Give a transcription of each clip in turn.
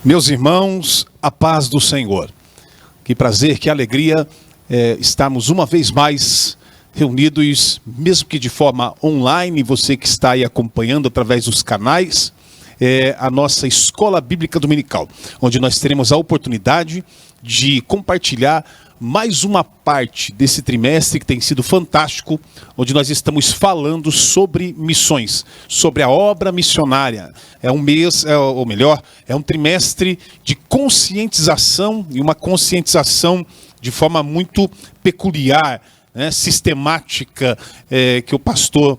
Meus irmãos, a paz do Senhor. Que prazer, que alegria estarmos uma vez mais reunidos, mesmo que de forma online, você que está aí acompanhando através dos canais, a nossa Escola Bíblica Dominical, onde nós teremos a oportunidade de compartilhar mais uma parte desse trimestre que tem sido fantástico, onde nós estamos falando sobre missões, sobre a obra missionária. É um mês, ou melhor, é um trimestre de conscientização, e uma conscientização de forma muito peculiar, né, sistemática, que o pastor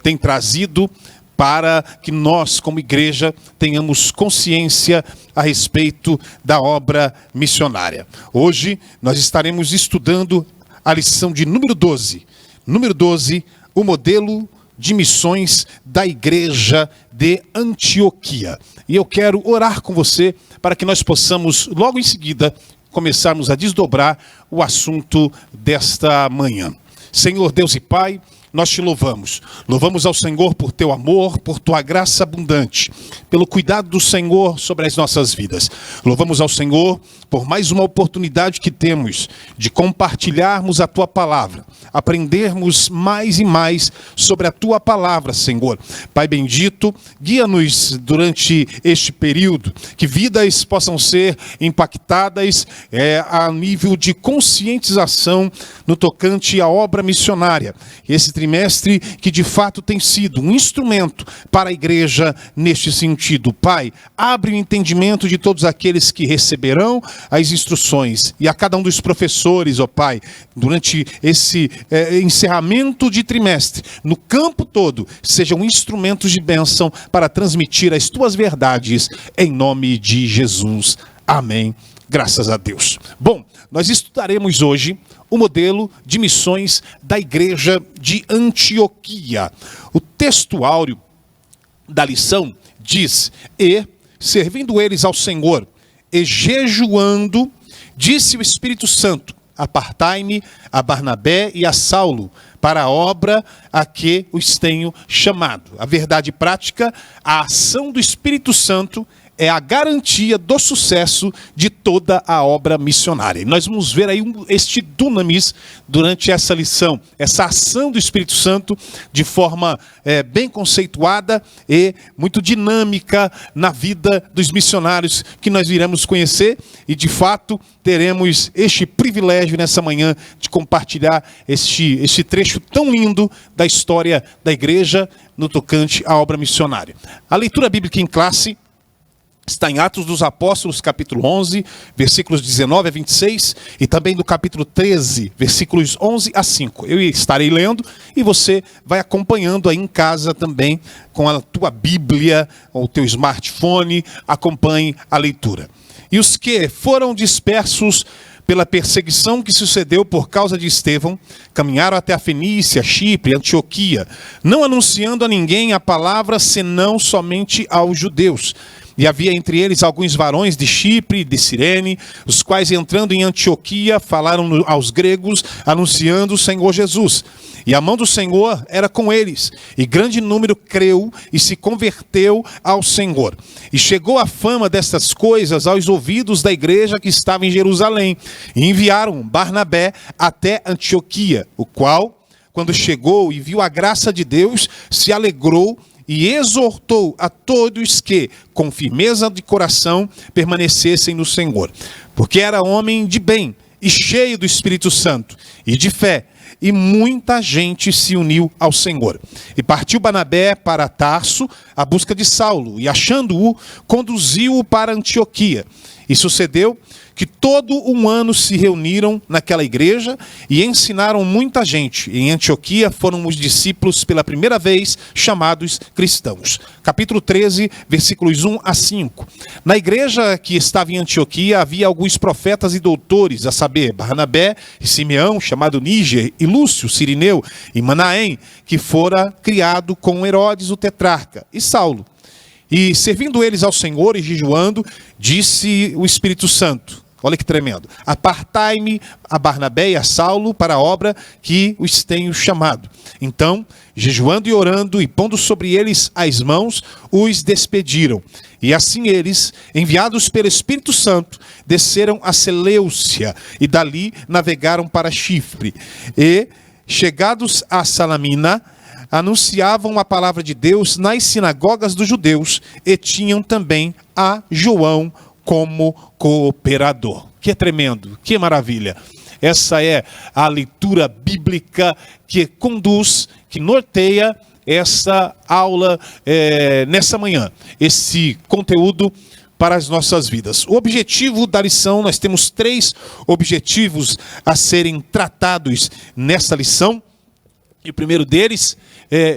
tem trazido para que nós, como igreja, tenhamos consciência a respeito da obra missionária. Hoje nós estaremos estudando a lição de número 12. Número 12, o modelo de missões da igreja de Antioquia. E eu quero orar com você para que nós possamos, logo em seguida, começarmos a desdobrar o assunto desta manhã. Senhor Deus e Pai, nós te louvamos. Louvamos ao Senhor por teu amor, por tua graça abundante, pelo cuidado do Senhor sobre as nossas vidas. Louvamos ao Senhor por mais uma oportunidade que temos de compartilharmos a tua palavra, aprendermos mais e mais sobre a tua palavra, Senhor. Pai bendito, guia-nos durante este período, que vidas possam ser impactadas a nível de conscientização no tocante à obra missionária. Esse trimestre que de fato tem sido um instrumento para a igreja neste sentido. Pai, abre o entendimento de todos aqueles que receberão as instruções e a cada um dos professores, ó Pai, durante esse encerramento de trimestre, no campo todo, sejam instrumentos de bênção para transmitir as tuas verdades em nome de Jesus. Amém. Graças a Deus. Bom, nós estudaremos hoje o modelo de missões da igreja de Antioquia. O texto áureo da lição diz: E, servindo eles ao Senhor, e jejuando, disse o Espírito Santo: apartai-me a Barnabé e a Saulo para a obra a que os tenho chamado. A verdade prática, a ação do Espírito Santo é a garantia do sucesso de toda a obra missionária. E nós vamos ver aí este dunamis durante essa lição, essa ação do Espírito Santo de forma bem conceituada e muito dinâmica na vida dos missionários que nós iremos conhecer, e de fato teremos este privilégio nessa manhã de compartilhar este trecho tão lindo da história da igreja no tocante à obra missionária. A leitura bíblica em classe está em Atos dos Apóstolos, capítulo 11, versículos 19 a 26, e também no capítulo 13, versículos 11 a 5. Eu estarei lendo e você vai acompanhando aí em casa também com a tua Bíblia ou o teu smartphone, acompanhe a leitura. E os que foram dispersos pela perseguição que sucedeu por causa de Estevão, caminharam até a Fenícia, Chipre, Antioquia, não anunciando a ninguém a palavra, senão somente aos judeus. E havia entre eles alguns varões de Chipre e de Cirene, os quais, entrando em Antioquia, falaram aos gregos, anunciando o Senhor Jesus. E a mão do Senhor era com eles, e grande número creu e se converteu ao Senhor. E chegou a fama destas coisas aos ouvidos da igreja que estava em Jerusalém, e enviaram Barnabé até Antioquia, o qual, quando chegou e viu a graça de Deus, se alegrou e exortou a todos que, com firmeza de coração, permanecessem no Senhor. Porque era homem de bem e cheio do Espírito Santo e de fé, e muita gente se uniu ao Senhor. E partiu Barnabé para Tarso à busca de Saulo, e achando-o, conduziu-o para Antioquia. E sucedeu que todo um ano se reuniram naquela igreja e ensinaram muita gente. Em Antioquia foram os discípulos pela primeira vez chamados cristãos. Capítulo 13, versículos 1 a 5. Na igreja que estava em Antioquia havia alguns profetas e doutores, a saber, Barnabé e Simeão, chamado Níger, e Lúcio, Cirineu, e Manaém, que fora criado com Herodes o tetrarca, e Saulo. E servindo eles ao Senhor e jejuando, disse o Espírito Santo: Olha que tremendo. Apartai-me a Barnabé e a Saulo para a obra que os tenho chamado. Então, jejuando e orando e pondo sobre eles as mãos, os despediram. E assim eles, enviados pelo Espírito Santo, desceram a Seleucia e dali navegaram para Chifre. E, chegados a Salamina, anunciavam a palavra de Deus nas sinagogas dos judeus e tinham também a João como cooperador. Que tremendo, que maravilha. Essa é a leitura bíblica que conduz, que norteia essa aula nessa manhã. Esse conteúdo para as nossas vidas. O objetivo da lição, nós temos 3 objetivos a serem tratados nessa lição. E o primeiro deles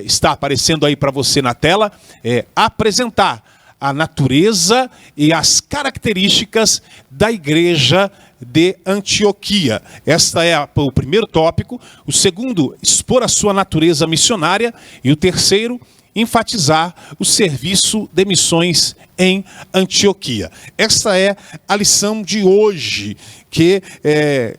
está aparecendo aí para você na tela, é apresentar a natureza e as características da igreja de Antioquia. Esta é o primeiro tópico. O segundo, expor a sua natureza missionária. E o terceiro, enfatizar o serviço de missões em Antioquia. Esta é a lição de hoje, que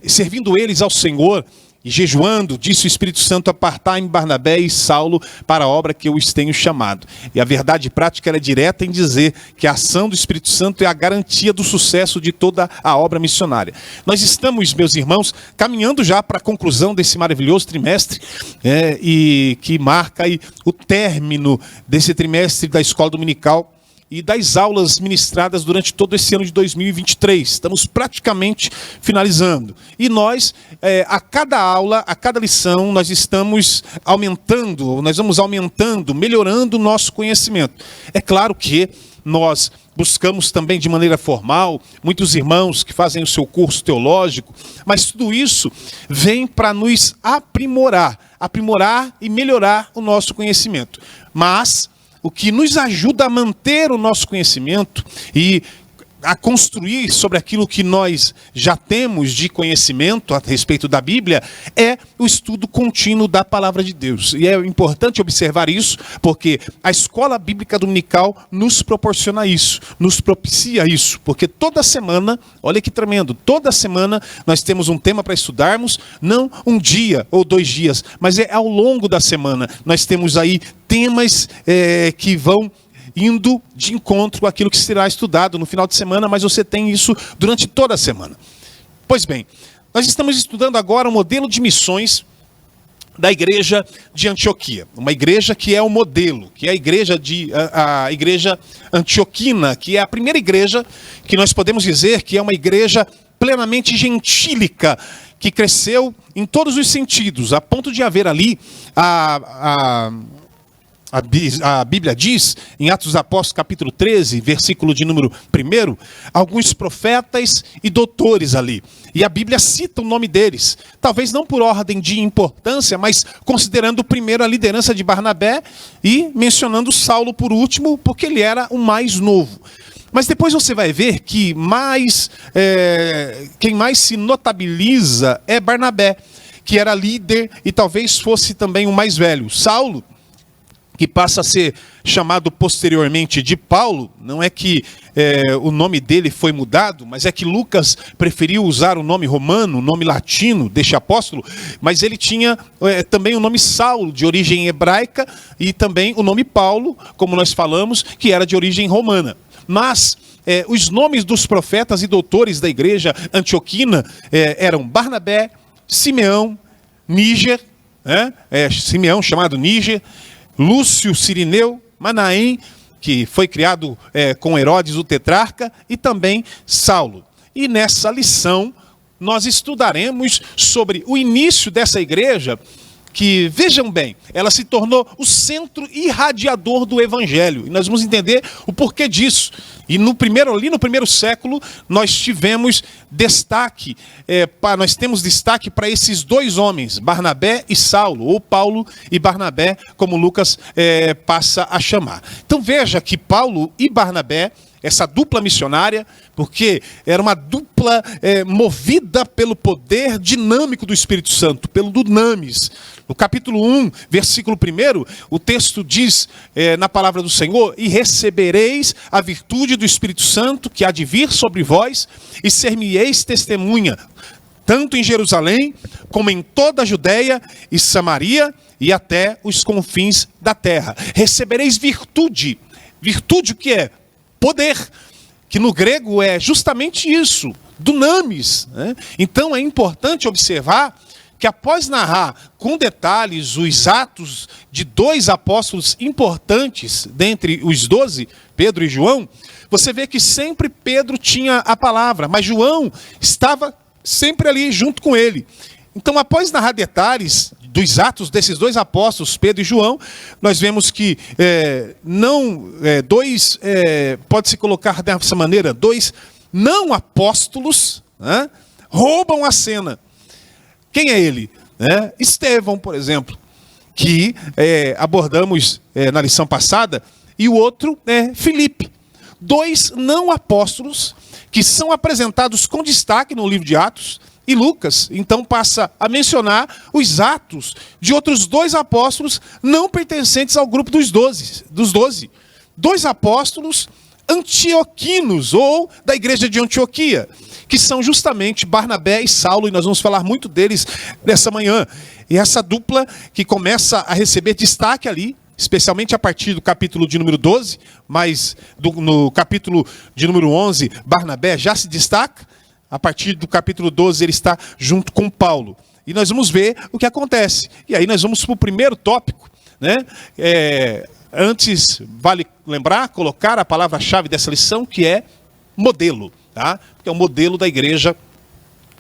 servindo eles ao Senhor e jejuando, disse o Espírito Santo, apartai-me Barnabé e Saulo para a obra que eu os tenho chamado. E a verdade prática é direta em dizer que a ação do Espírito Santo é a garantia do sucesso de toda a obra missionária. Nós estamos, meus irmãos, caminhando já para a conclusão desse maravilhoso trimestre, e que marca aí o término desse trimestre da escola dominical e das aulas ministradas durante todo esse ano de 2023. Estamos praticamente finalizando. E nós, a cada aula, a cada lição, nós estamos aumentando, nós vamos aumentando, melhorando o nosso conhecimento. É claro que nós buscamos também de maneira formal, muitos irmãos que fazem o seu curso teológico, mas tudo isso vem para nos aprimorar e melhorar o nosso conhecimento. Mas o que nos ajuda a manter o nosso conhecimento e a construir sobre aquilo que nós já temos de conhecimento a respeito da Bíblia é o estudo contínuo da palavra de Deus. E é importante observar isso, porque a escola bíblica dominical nos proporciona isso, nos propicia isso, porque toda semana, olha que tremendo, toda semana nós temos um tema para estudarmos, não um dia ou 2 dias, mas é ao longo da semana. Nós temos aí temas que vão indo de encontro com aquilo que será estudado no final de semana, mas você tem isso durante toda a semana. Pois bem, nós estamos estudando agora o modelo de missões da igreja de Antioquia. Uma igreja que é o modelo, que é a igreja antioquina, que é a primeira igreja que nós podemos dizer que é uma igreja plenamente gentílica, que cresceu em todos os sentidos, a ponto de haver ali a Bíblia diz, em Atos dos Apóstolos, capítulo 13, versículo de número 1, alguns profetas e doutores ali. E a Bíblia cita o nome deles. Talvez não por ordem de importância, mas considerando primeiro a liderança de Barnabé e mencionando Saulo por último, porque ele era o mais novo. Mas depois você vai ver que quem mais se notabiliza é Barnabé, que era líder e talvez fosse também o mais velho. Saulo, que passa a ser chamado posteriormente de Paulo, não é que o nome dele foi mudado, mas é que Lucas preferiu usar o nome romano, o nome latino deste apóstolo, mas ele tinha também o nome Saulo, de origem hebraica, e também o nome Paulo, como nós falamos, que era de origem romana. Mas os nomes dos profetas e doutores da igreja antioquina eram Barnabé, Simeão, Níger, Simeão chamado Níger, Lúcio Cirineu, Manaém, que foi criado com Herodes o tetrarca, e também Saulo. E nessa lição nós estudaremos sobre o início dessa igreja, que, vejam bem, ela se tornou o centro irradiador do evangelho. E nós vamos entender o porquê disso. E ali no primeiro século, nós tivemos destaque, nós temos destaque para esses 2 homens, Barnabé e Saulo, ou Paulo e Barnabé, como Lucas passa a chamar. Então veja que Paulo e Barnabé essa dupla missionária, porque era uma dupla movida pelo poder dinâmico do Espírito Santo, pelo dunamis. No capítulo 1, versículo 1, o texto diz na palavra do Senhor: e recebereis a virtude do Espírito Santo que há de vir sobre vós, e ser-me-eis testemunha, tanto em Jerusalém, como em toda a Judéia e Samaria, e até os confins da terra. Recebereis virtude. Virtude o que é? Poder, que no grego é justamente isso, dunamis, né? Então é importante observar que após narrar com detalhes os atos de dois apóstolos importantes dentre os 12, Pedro e João, você vê que sempre Pedro tinha a palavra, mas João estava sempre ali junto com ele. Então, após narrar detalhes dos atos desses dois apóstolos, Pedro e João, nós vemos que pode-se colocar dessa maneira, dois não apóstolos, né, roubam a cena. Quem é ele? Estevão, por exemplo, que abordamos na lição passada, e o outro é Filipe. Dois não apóstolos que são apresentados com destaque no livro de Atos, e Lucas, então, passa a mencionar os atos de outros dois apóstolos não pertencentes ao grupo dos 12. Dois apóstolos antioquinos, ou da igreja de Antioquia, que são justamente Barnabé e Saulo, e nós vamos falar muito deles nessa manhã. E essa dupla que começa a receber destaque ali, especialmente a partir do capítulo de número 12, mas no capítulo de número 11, Barnabé já se destaca. A partir do capítulo 12, ele está junto com Paulo. E nós vamos ver o que acontece. E aí nós vamos para o primeiro tópico, né? Antes, vale lembrar, colocar a palavra-chave dessa lição, que é modelo, tá? Que é o modelo da igreja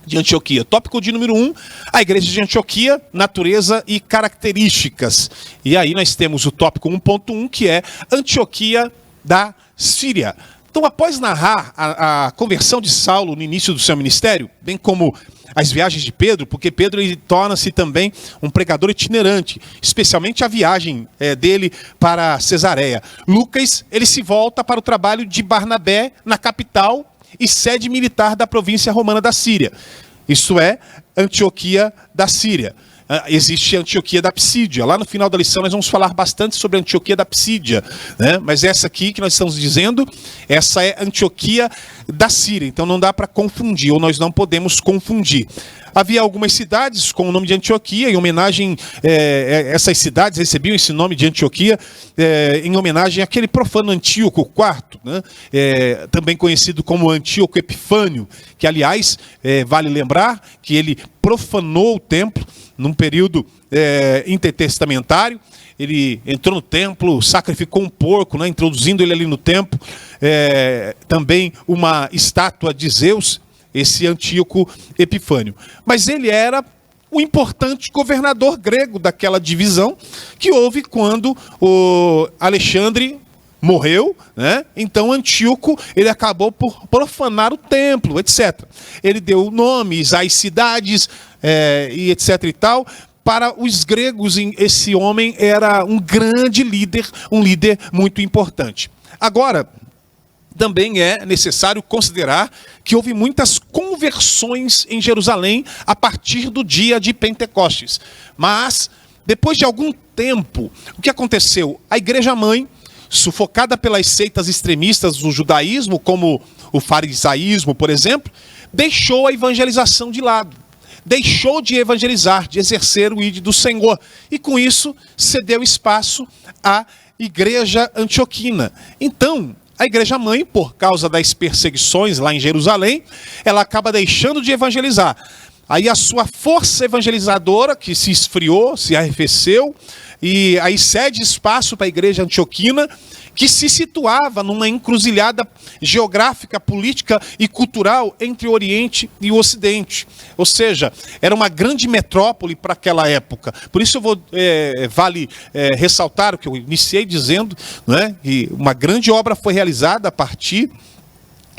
de Antioquia. Tópico de número 1, a igreja de Antioquia, natureza e características. E aí nós temos o tópico 1.1, que é Antioquia da Síria. Então, após narrar a conversão de Saulo no início do seu ministério, bem como as viagens de Pedro, porque Pedro ele torna-se também um pregador itinerante, especialmente a viagem dele para Cesareia. Lucas, ele se volta para o trabalho de Barnabé na capital e sede militar da província romana da Síria. Isso é, Antioquia da Síria. Existe a Antioquia da Psídia. Lá no final da lição nós vamos falar bastante sobre a Antioquia da Psídia, né? Mas essa aqui que nós estamos dizendo, essa é Antioquia da Síria. Então não dá para confundir, ou nós não podemos confundir. Havia algumas cidades com o nome de Antioquia, em homenagem, essas cidades recebiam esse nome de Antioquia, em homenagem àquele profano Antíoco IV, né? Também conhecido como Antíoco Epifânio, que aliás, vale lembrar que ele profanou o templo num período intertestamentário. Ele entrou no templo, sacrificou um porco, né, introduzindo ele ali no templo, também uma estátua de Zeus, esse Antíoco Epifânio. Mas ele era o importante governador grego daquela divisão que houve quando o Alexandre morreu, né? Então Antíoco ele acabou por profanar o templo, etc. Ele deu nomes às cidades e etc e tal. Para os gregos, esse homem era um grande líder, um líder muito importante. Agora, também é necessário considerar que houve muitas conversões em Jerusalém a partir do dia de Pentecostes. Mas, depois de algum tempo, o que aconteceu? A igreja-mãe, sufocada pelas seitas extremistas do judaísmo, como o farisaísmo, por exemplo, deixou a evangelização de lado. Deixou de evangelizar, de exercer o ídolo do Senhor. E com isso, cedeu espaço à igreja antioquina. Então, a igreja-mãe, por causa das perseguições lá em Jerusalém, ela acaba deixando de evangelizar. Aí a sua força evangelizadora, que se esfriou, se arrefeceu, e aí cede espaço para a igreja antioquina, que se situava numa encruzilhada geográfica, política e cultural entre o Oriente e o Ocidente. Ou seja, era uma grande metrópole para aquela época. Por isso vale ressaltar o que eu iniciei dizendo, né, que uma grande obra foi realizada a partir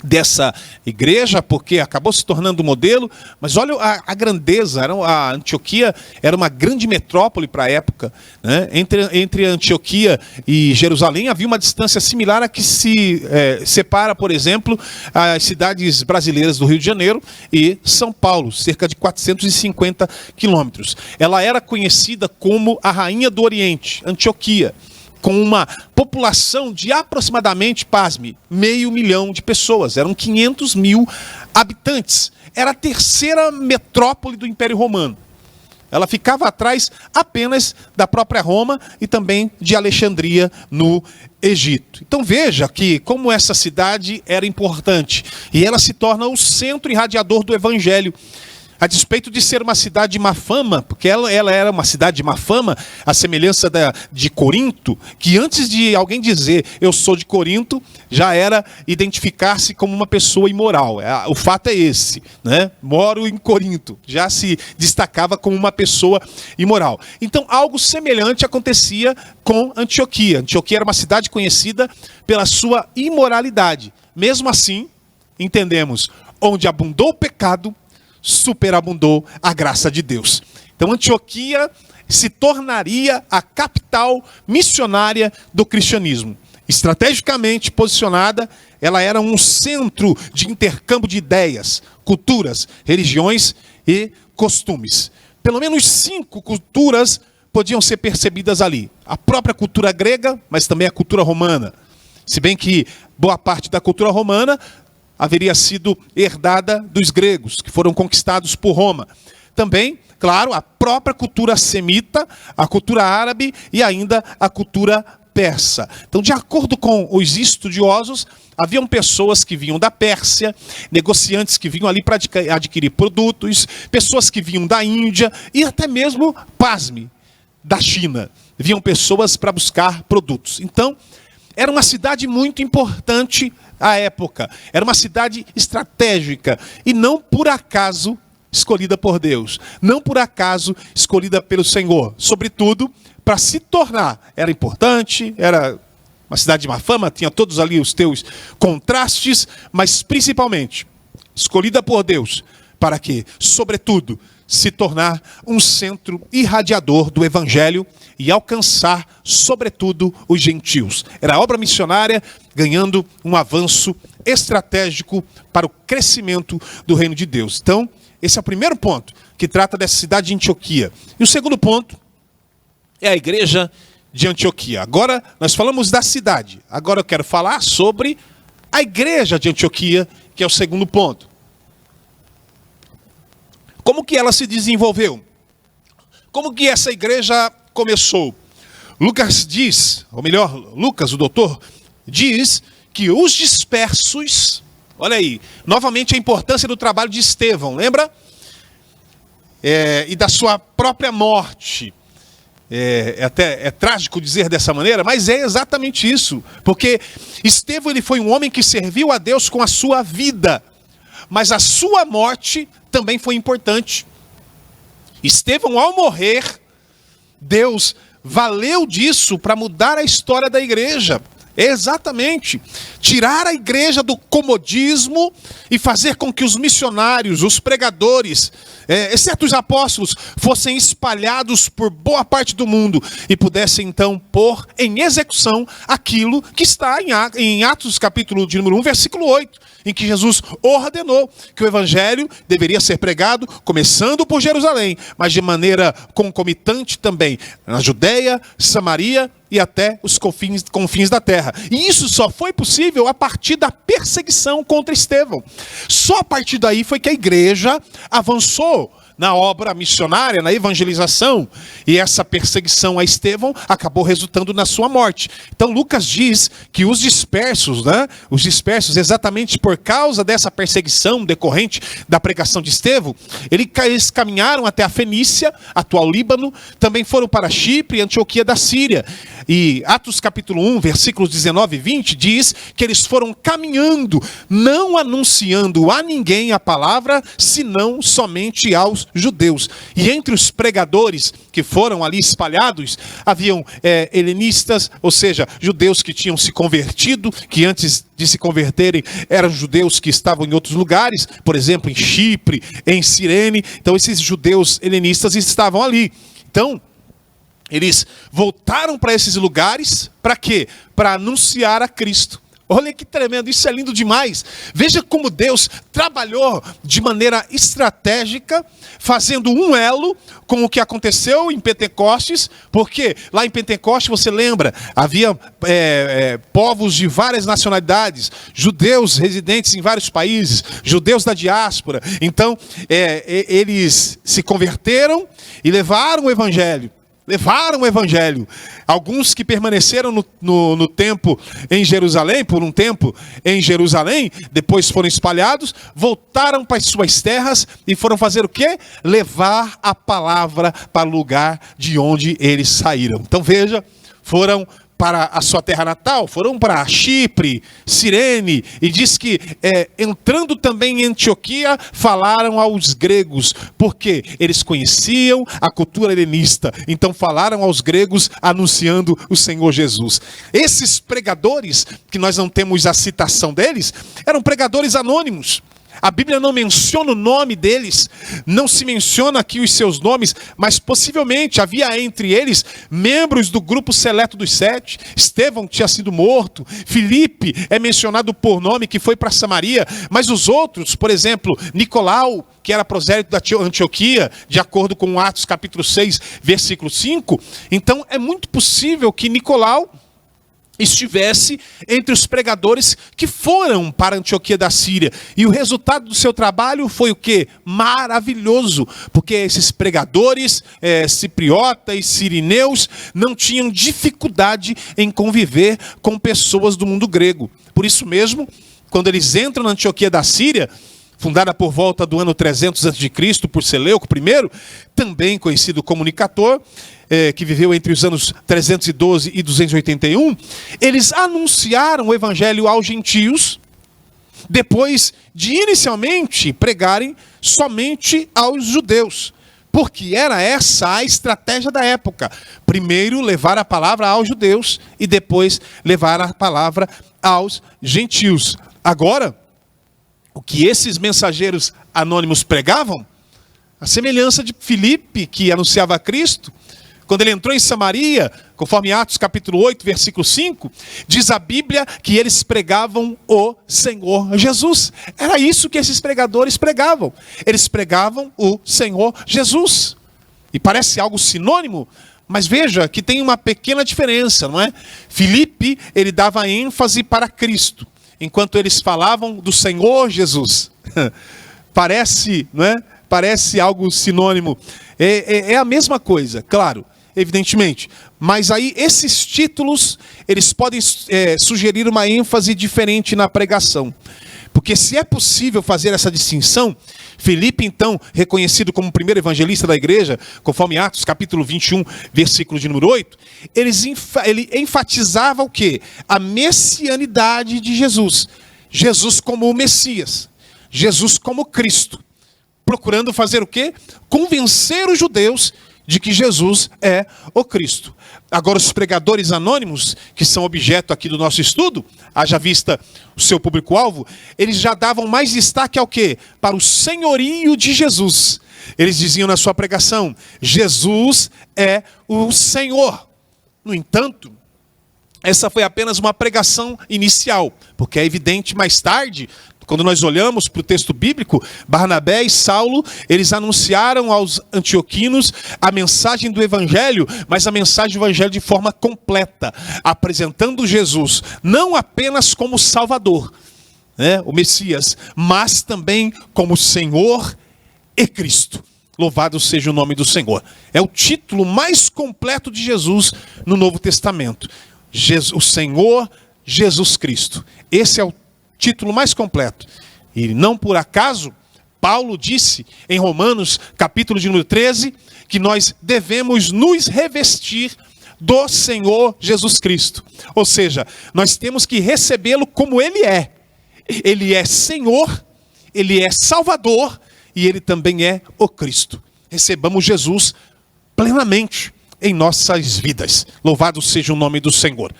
dessa igreja, porque acabou se tornando um modelo, mas olha a grandeza. A Antioquia era uma grande metrópole para a época, né? Entre Antioquia e Jerusalém havia uma distância similar a que se separa, por exemplo, as cidades brasileiras do Rio de Janeiro e São Paulo, cerca de 450 quilômetros. Ela era conhecida como a Rainha do Oriente, Antioquia, com uma população de aproximadamente, pasme, 500 mil de pessoas. Eram 500 mil habitantes. Era a terceira metrópole do Império Romano. Ela ficava atrás apenas da própria Roma e também de Alexandria, no Egito. Então veja que como essa cidade era importante. E ela se torna o centro irradiador do Evangelho. A despeito de ser uma cidade de má fama, porque ela era uma cidade de má fama, a semelhança de Corinto, que antes de alguém dizer eu sou de Corinto, já era identificar-se como uma pessoa imoral. O fato é esse, né? Moro em Corinto, já se destacava como uma pessoa imoral. Então algo semelhante acontecia com Antioquia. Antioquia era uma cidade conhecida pela sua imoralidade. Mesmo assim, entendemos, onde abundou o pecado, superabundou a graça de Deus. Então Antioquia se tornaria a capital missionária do cristianismo. Estrategicamente posicionada, ela era um centro de intercâmbio de ideias, culturas, religiões e costumes. Pelo menos 5 culturas podiam ser percebidas ali. A própria cultura grega, mas também a cultura romana. Se bem que boa parte da cultura romana haveria sido herdada dos gregos, que foram conquistados por Roma. Também, claro, a própria cultura semita, a cultura árabe e ainda a cultura persa. Então, de acordo com os estudiosos, haviam pessoas que vinham da Pérsia, negociantes que vinham ali para adquirir produtos, pessoas que vinham da Índia e até mesmo, pasme, da China. Vinham pessoas para buscar produtos. Então, era uma cidade muito importante à época. Era uma cidade estratégica e não por acaso escolhida por Deus. Não por acaso escolhida pelo Senhor. Sobretudo, para se tornar. Era importante, era uma cidade de má fama, tinha todos ali os teus contrastes, mas principalmente escolhida por Deus para que, sobretudo, se tornar um centro irradiador do Evangelho e alcançar, sobretudo, os gentios. Era a obra missionária ganhando um avanço estratégico para o crescimento do reino de Deus. Então, esse é o primeiro ponto que trata dessa cidade de Antioquia. E o segundo ponto é a igreja de Antioquia. Agora, nós falamos da cidade. Agora eu quero falar sobre a igreja de Antioquia, que é o segundo ponto. Como que ela se desenvolveu? Como que essa igreja começou? Lucas diz, ou melhor, Lucas, o doutor, diz que os dispersos, olha aí, novamente a importância do trabalho de Estevão, lembra? E da sua própria morte. É trágico dizer dessa maneira, mas é exatamente isso. Porque Estevão ele foi um homem que serviu a Deus com a sua vida, mas a sua morte também foi importante. Estevão, ao morrer, Deus valeu disso para mudar a história da igreja. Exatamente. Tirar a igreja do comodismo e fazer com que os missionários, os pregadores, exceto os apóstolos, fossem espalhados por boa parte do mundo e pudessem então pôr em execução aquilo que está em Atos capítulo de número 1, versículo 8, em que Jesus ordenou que o evangelho deveria ser pregado, começando por Jerusalém, mas de maneira concomitante também na Judeia, Samaria e até os confins da terra. E isso só foi possível a partir da perseguição contra Estevão. Só a partir daí foi que a igreja avançou na obra missionária, na evangelização, e essa perseguição a Estevão acabou resultando na sua morte. Então Lucas diz que os dispersos, exatamente por causa dessa perseguição decorrente da pregação de Estevão, eles caminharam até a Fenícia, atual Líbano, também foram para Chipre e Antioquia da Síria. E Atos capítulo 1, versículos 19 e 20, diz que eles foram caminhando, não anunciando a ninguém a palavra, senão somente aos judeus. E entre os pregadores que foram ali espalhados, haviam helenistas, ou seja, judeus que tinham se convertido, que antes de se converterem eram judeus que estavam em outros lugares, por exemplo, em Chipre, em Cirene. Então esses judeus helenistas estavam ali. Então, eles voltaram para esses lugares, para quê? Para anunciar a Cristo. Olha que tremendo, isso é lindo demais. Veja como Deus trabalhou de maneira estratégica, fazendo um elo com o que aconteceu em Pentecostes, porque lá em Pentecostes, você lembra, havia povos de várias nacionalidades, judeus residentes em vários países, judeus da diáspora. Então, eles se converteram e levaram o evangelho. Alguns que permaneceram no tempo em Jerusalém, por um tempo em Jerusalém, depois foram espalhados, voltaram para as suas terras e foram fazer o quê? Levar a palavra para o lugar de onde eles saíram. Então veja, foram para a sua terra natal, foram para Chipre, Cirene, e diz que entrando também em Antioquia, falaram aos gregos, porque eles conheciam a cultura helenista, então falaram aos gregos anunciando o Senhor Jesus. Esses pregadores, que nós não temos a citação deles, eram pregadores anônimos. A Bíblia não menciona o nome deles, não se menciona aqui os seus nomes, mas possivelmente havia entre eles membros do grupo seleto dos 7. Estevão tinha sido morto, Filipe é mencionado por nome que foi para Samaria, mas os outros, por exemplo, Nicolau, que era prosélito da Antioquia, de acordo com Atos capítulo 6, versículo 5, então é muito possível que Nicolau estivesse entre os pregadores que foram para Antioquia da Síria. E o resultado do seu trabalho foi o quê? Maravilhoso, porque esses pregadores cipriotas e sirineus não tinham dificuldade em conviver com pessoas do mundo grego. Por isso mesmo, quando eles entram na Antioquia da Síria, fundada por volta do ano 300 a.C. por Seleuco I, também conhecido como Nicator, que viveu entre os anos 312 e 281, eles anunciaram o evangelho aos gentios, depois de inicialmente pregarem somente aos judeus, porque era essa a estratégia da época. Primeiro levar a palavra aos judeus e depois levar a palavra aos gentios. Agora, o que esses mensageiros anônimos pregavam, a semelhança de Filipe, que anunciava a Cristo, quando ele entrou em Samaria, conforme Atos capítulo 8, versículo 5, diz a Bíblia que eles pregavam o Senhor Jesus. Era isso que esses pregadores pregavam. Eles pregavam o Senhor Jesus. E parece algo sinônimo, mas veja que tem uma pequena diferença, não é? Filipe, ele dava ênfase para Cristo, enquanto eles falavam do Senhor Jesus. Parece, não é? Parece algo sinônimo. É a mesma coisa, claro, evidentemente. Mas aí esses títulos, eles podem sugerir uma ênfase diferente na pregação. Porque se é possível fazer essa distinção, Filipe, então, reconhecido como o primeiro evangelista da igreja, conforme Atos capítulo 21, versículo de número 8, ele enfatizava o quê? A messianidade de Jesus. Jesus como o Messias. Jesus como Cristo. Procurando fazer o quê? Convencer os judeus de que Jesus é o Cristo. Agora, os pregadores anônimos, que são objeto aqui do nosso estudo, haja vista o seu público-alvo, eles já davam mais destaque ao quê? Para o senhorio de Jesus. Eles diziam na sua pregação, Jesus é o Senhor. No entanto, essa foi apenas uma pregação inicial, porque é evidente mais tarde, quando nós olhamos para o texto bíblico, Barnabé e Saulo, eles anunciaram aos antioquinos a mensagem do evangelho, mas a mensagem do evangelho de forma completa, apresentando Jesus não apenas como Salvador, né, o Messias, mas também como Senhor e Cristo. Louvado seja o nome do Senhor. É o título mais completo de Jesus no Novo Testamento. O Senhor Jesus Cristo. Esse é o título mais completo. E não por acaso, Paulo disse em Romanos, capítulo de número 13, que nós devemos nos revestir do Senhor Jesus Cristo. Ou seja, nós temos que recebê-lo como Ele é. Ele é Senhor, Ele é Salvador e Ele também é o Cristo. Recebamos Jesus plenamente em nossas vidas. Louvado seja o nome do Senhor.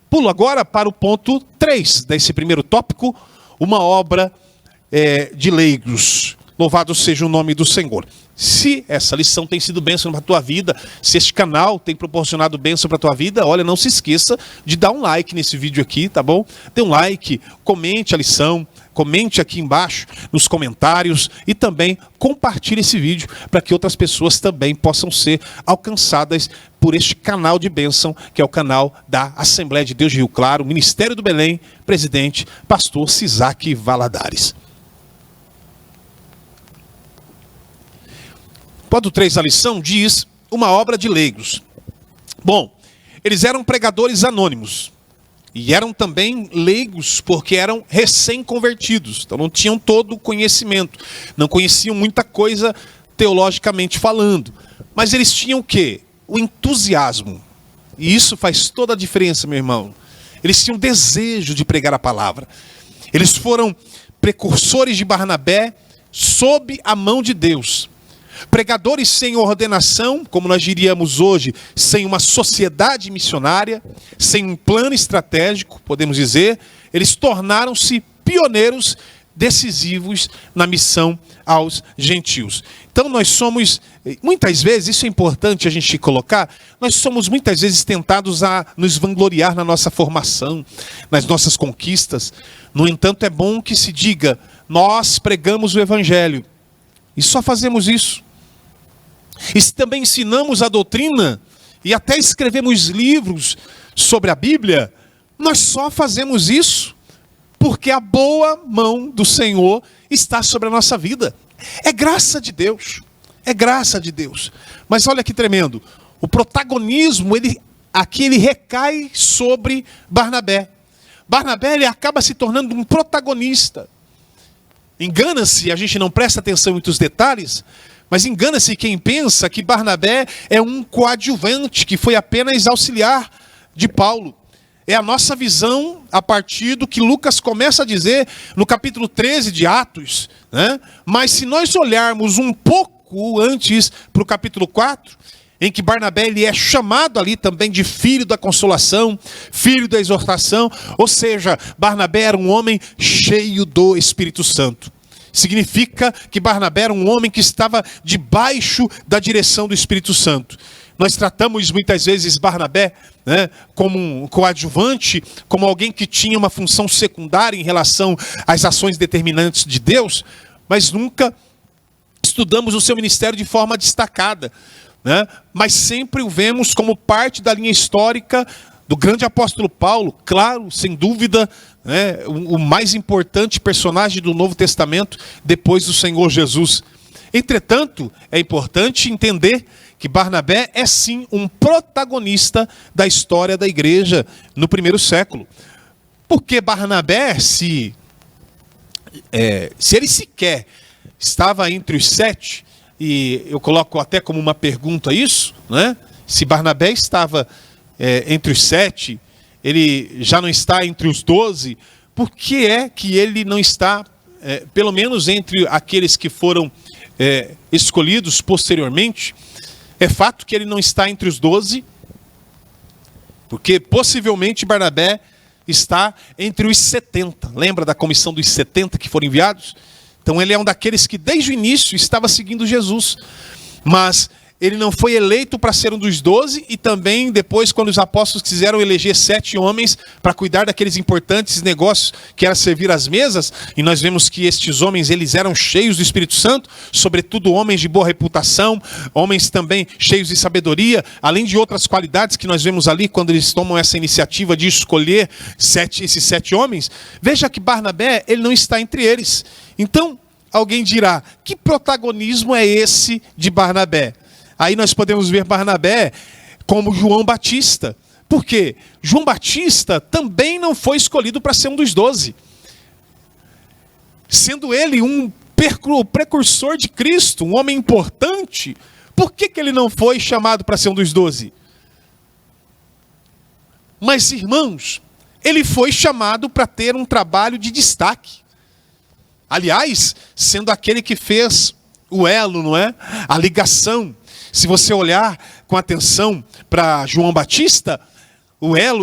Pulo agora para o ponto 3 desse primeiro tópico, uma obra de leigos. Louvado seja o nome do Senhor. Se essa lição tem sido bênção para a tua vida, se este canal tem proporcionado bênção para a tua vida, olha, não se esqueça de dar um like nesse vídeo aqui, tá bom? Dê um like, comente a lição, comente aqui embaixo nos comentários e também compartilhe esse vídeo para que outras pessoas também possam ser alcançadas por este canal de bênção, que é o canal da Assembleia de Deus de Rio Claro, Ministério do Belém, presidente, pastor Sisaque Valadares. Ponto 3 da lição diz uma obra de leigos. Bom, eles eram pregadores anônimos e eram também leigos porque eram recém-convertidos, então não tinham todo o conhecimento, não conheciam muita coisa teologicamente falando, mas eles tinham o quê? O entusiasmo, e isso faz toda a diferença, meu irmão. Eles tinham desejo de pregar a palavra, eles foram precursores de Barnabé sob a mão de Deus. Pregadores sem ordenação, como nós diríamos hoje, sem uma sociedade missionária, sem um plano estratégico, podemos dizer, eles tornaram-se pioneiros decisivos na missão aos gentios. Então nós somos, muitas vezes, isso é importante a gente colocar, nós somos muitas vezes tentados a nos vangloriar na nossa formação, nas nossas conquistas. No entanto, é bom que se diga, nós pregamos o Evangelho, e só fazemos isso. E também ensinamos a doutrina e até escrevemos livros sobre a Bíblia, nós só fazemos isso porque a boa mão do Senhor está sobre a nossa vida. É graça de Deus, é graça de Deus. Mas olha que tremendo, o protagonismo, aqui ele recai sobre Barnabé. Barnabé ele acaba se tornando um protagonista. Engana-se, a gente não presta atenção em muitos detalhes, mas engana-se quem pensa que Barnabé é um coadjuvante, que foi apenas auxiliar de Paulo. É a nossa visão a partir do que Lucas começa a dizer no capítulo 13 de Atos, né? Mas se nós olharmos um pouco antes para o capítulo 4, em que Barnabé ele é chamado ali também de filho da consolação, filho da exortação, ou seja, Barnabé era um homem cheio do Espírito Santo. Significa que Barnabé era um homem que estava debaixo da direção do Espírito Santo. Nós tratamos muitas vezes Barnabé, né, como um coadjuvante, como alguém que tinha uma função secundária em relação às ações determinantes de Deus, mas nunca estudamos o seu ministério de forma destacada, né? Mas sempre o vemos como parte da linha histórica do grande apóstolo Paulo, claro, sem dúvida, né, o mais importante personagem do Novo Testamento depois do Senhor Jesus. Entretanto, é importante entender que Barnabé é sim um protagonista da história da igreja no primeiro século. Porque Barnabé, se ele sequer estava entre os 7, e eu coloco até como uma pergunta isso, né? Se Barnabé estava entre os 7, ele já não está entre os 12, por que é que ele não está, pelo menos entre aqueles que foram escolhidos posteriormente? É fato que ele não está entre os 12, porque possivelmente Barnabé está entre os 70. Lembra da comissão dos 70 que foram enviados? Então ele é um daqueles que desde o início estava seguindo Jesus. Mas ele não foi eleito para ser um dos 12, e também depois, quando os apóstolos quiseram eleger 7 homens para cuidar daqueles importantes negócios que era servir as mesas, e nós vemos que estes homens eles eram cheios do Espírito Santo, sobretudo homens de boa reputação, homens também cheios de sabedoria, além de outras qualidades que nós vemos ali quando eles tomam essa iniciativa de escolher esses 7 homens. Veja que Barnabé ele não está entre eles. Então alguém dirá, que protagonismo é esse de Barnabé? Aí nós podemos ver Barnabé como João Batista. Por quê? João Batista também não foi escolhido para ser um dos 12. Sendo ele um precursor de Cristo, um homem importante, por que ele não foi chamado para ser um dos 12? Mas, irmãos, ele foi chamado para ter um trabalho de destaque. Aliás, sendo aquele que fez o elo, não é? A ligação. Se você olhar com atenção para João Batista,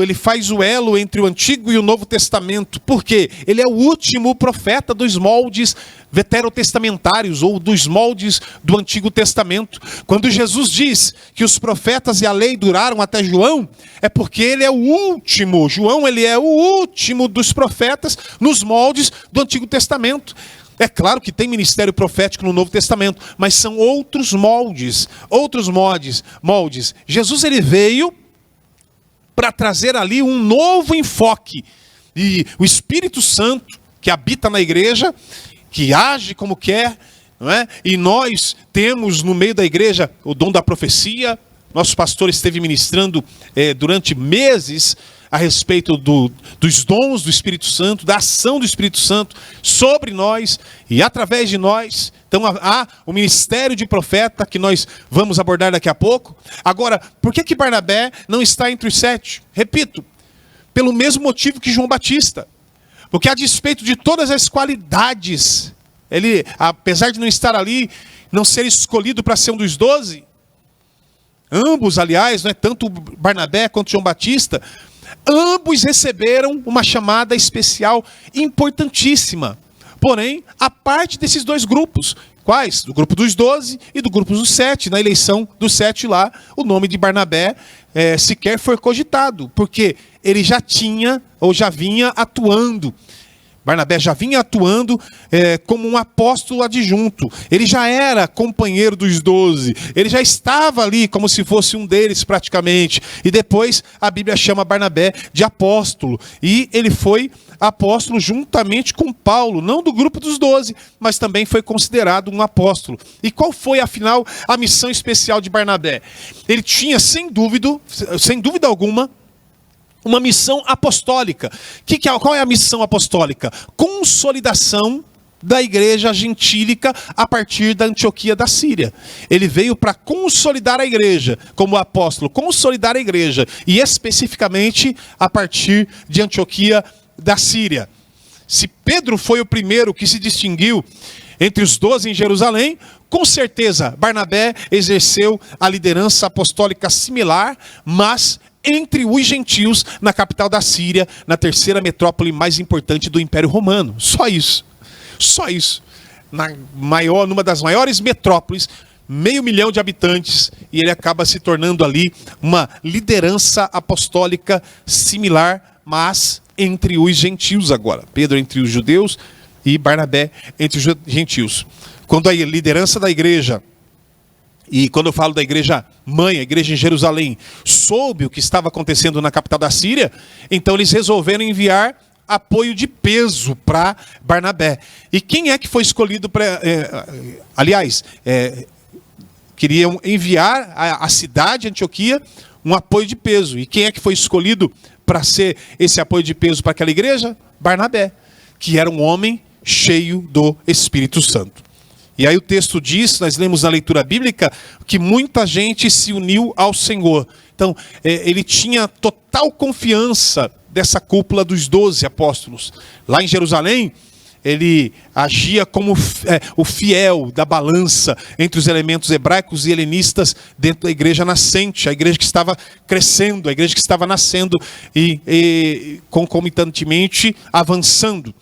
ele faz o elo entre o Antigo e o Novo Testamento. Por quê? Ele é o último profeta dos moldes veterotestamentários, ou dos moldes do Antigo Testamento. Quando Jesus diz que os profetas e a lei duraram até João, é porque ele é o último. João, ele é o último dos profetas nos moldes do Antigo Testamento. É claro que tem ministério profético no Novo Testamento, mas são outros moldes. Jesus, ele veio para trazer ali um novo enfoque. E o Espírito Santo, que habita na igreja, que age como quer, não é? E nós temos no meio da igreja o dom da profecia. Nosso pastor esteve ministrando durante meses a respeito dos dons do Espírito Santo, da ação do Espírito Santo sobre nós e através de nós. Então há o ministério de profeta que nós vamos abordar daqui a pouco. Agora, por que Barnabé não está entre os 7? Repito, pelo mesmo motivo que João Batista. Porque a despeito de todas as qualidades, ele, apesar de não estar ali, não ser escolhido para ser um dos 12, ambos, aliás, não é tanto Barnabé quanto João Batista, ambos receberam uma chamada especial importantíssima. Porém, a parte desses dois grupos, quais? Do grupo dos 12 e do grupo dos 7. Na eleição dos 7 lá, o nome de Barnabé sequer foi cogitado, porque ele já tinha, ou já vinha atuando. Barnabé já vinha atuando como um apóstolo adjunto. Ele já era companheiro dos 12. Ele já estava ali como se fosse um deles praticamente. E depois a Bíblia chama Barnabé de apóstolo. E ele foi apóstolo juntamente com Paulo. Não do grupo dos 12, mas também foi considerado um apóstolo. E qual foi, afinal, a missão especial de Barnabé? Ele tinha, sem dúvida alguma, uma missão apostólica. Qual é a missão apostólica? Consolidação da igreja gentílica a partir da Antioquia da Síria. Ele veio para consolidar a igreja, como apóstolo, consolidar a igreja, e especificamente a partir de Antioquia da Síria. Se Pedro foi o primeiro que se distinguiu entre os 12 em Jerusalém, com certeza Barnabé exerceu a liderança apostólica similar, mas entre os gentios, na capital da Síria, na terceira metrópole mais importante do Império Romano. Só isso. Só isso. Numa das maiores metrópoles, 500 mil de habitantes, e ele acaba se tornando ali uma liderança apostólica similar, mas entre os gentios agora. Pedro entre os judeus e Barnabé entre os gentios. Quando a liderança da igreja, e quando eu falo da igreja mãe, a igreja em Jerusalém, soube o que estava acontecendo na capital da Síria, então eles resolveram enviar apoio de peso para Barnabé. E quem é que foi escolhido para... queriam enviar à cidade, Antioquia, um apoio de peso. E quem é que foi escolhido para ser esse apoio de peso para aquela igreja? Barnabé, que era um homem cheio do Espírito Santo. E aí o texto diz, nós lemos na leitura bíblica, que muita gente se uniu ao Senhor. Então, ele tinha total confiança dessa cúpula dos 12 apóstolos. Lá em Jerusalém, ele agia como o fiel da balança entre os elementos hebraicos e helenistas dentro da igreja nascente, a igreja que estava crescendo, a igreja que estava nascendo e concomitantemente avançando.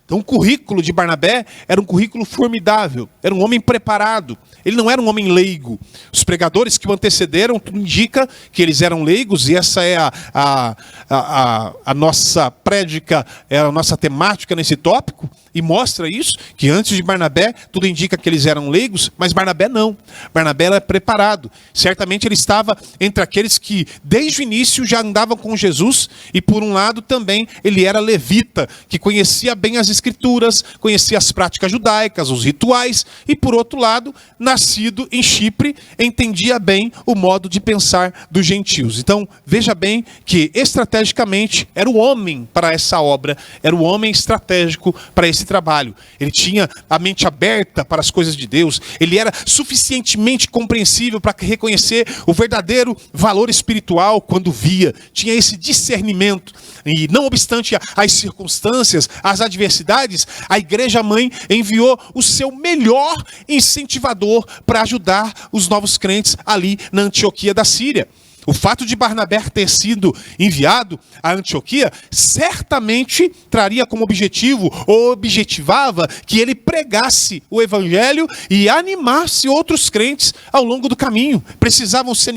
Então o currículo de Barnabé era um currículo formidável, era um homem preparado, ele não era um homem leigo. Os pregadores que o antecederam, tudo indica que eles eram leigos, e essa é a nossa prédica, é a nossa temática nesse tópico, e mostra isso, que antes de Barnabé, tudo indica que eles eram leigos, mas Barnabé não. Barnabé era preparado. Certamente ele estava entre aqueles que desde o início já andavam com Jesus, e por um lado também ele era levita, que conhecia bem as escrituras, conhecia as práticas judaicas, os rituais, e por outro lado, nascido em Chipre, entendia bem o modo de pensar dos gentios. Então, veja bem que estrategicamente era o homem para essa obra, era o homem estratégico para esse trabalho. Ele tinha a mente aberta para as coisas de Deus, ele era suficientemente compreensível para reconhecer o verdadeiro valor espiritual quando via, tinha esse discernimento. E não obstante as circunstâncias, as adversidades, a igreja mãe enviou o seu melhor incentivador para ajudar os novos crentes ali na Antioquia da Síria. O fato de Barnabé ter sido enviado a Antioquia certamente traria como objetivo, ou objetivava, que ele pregasse o evangelho e animasse outros crentes ao longo do caminho. Precisavam se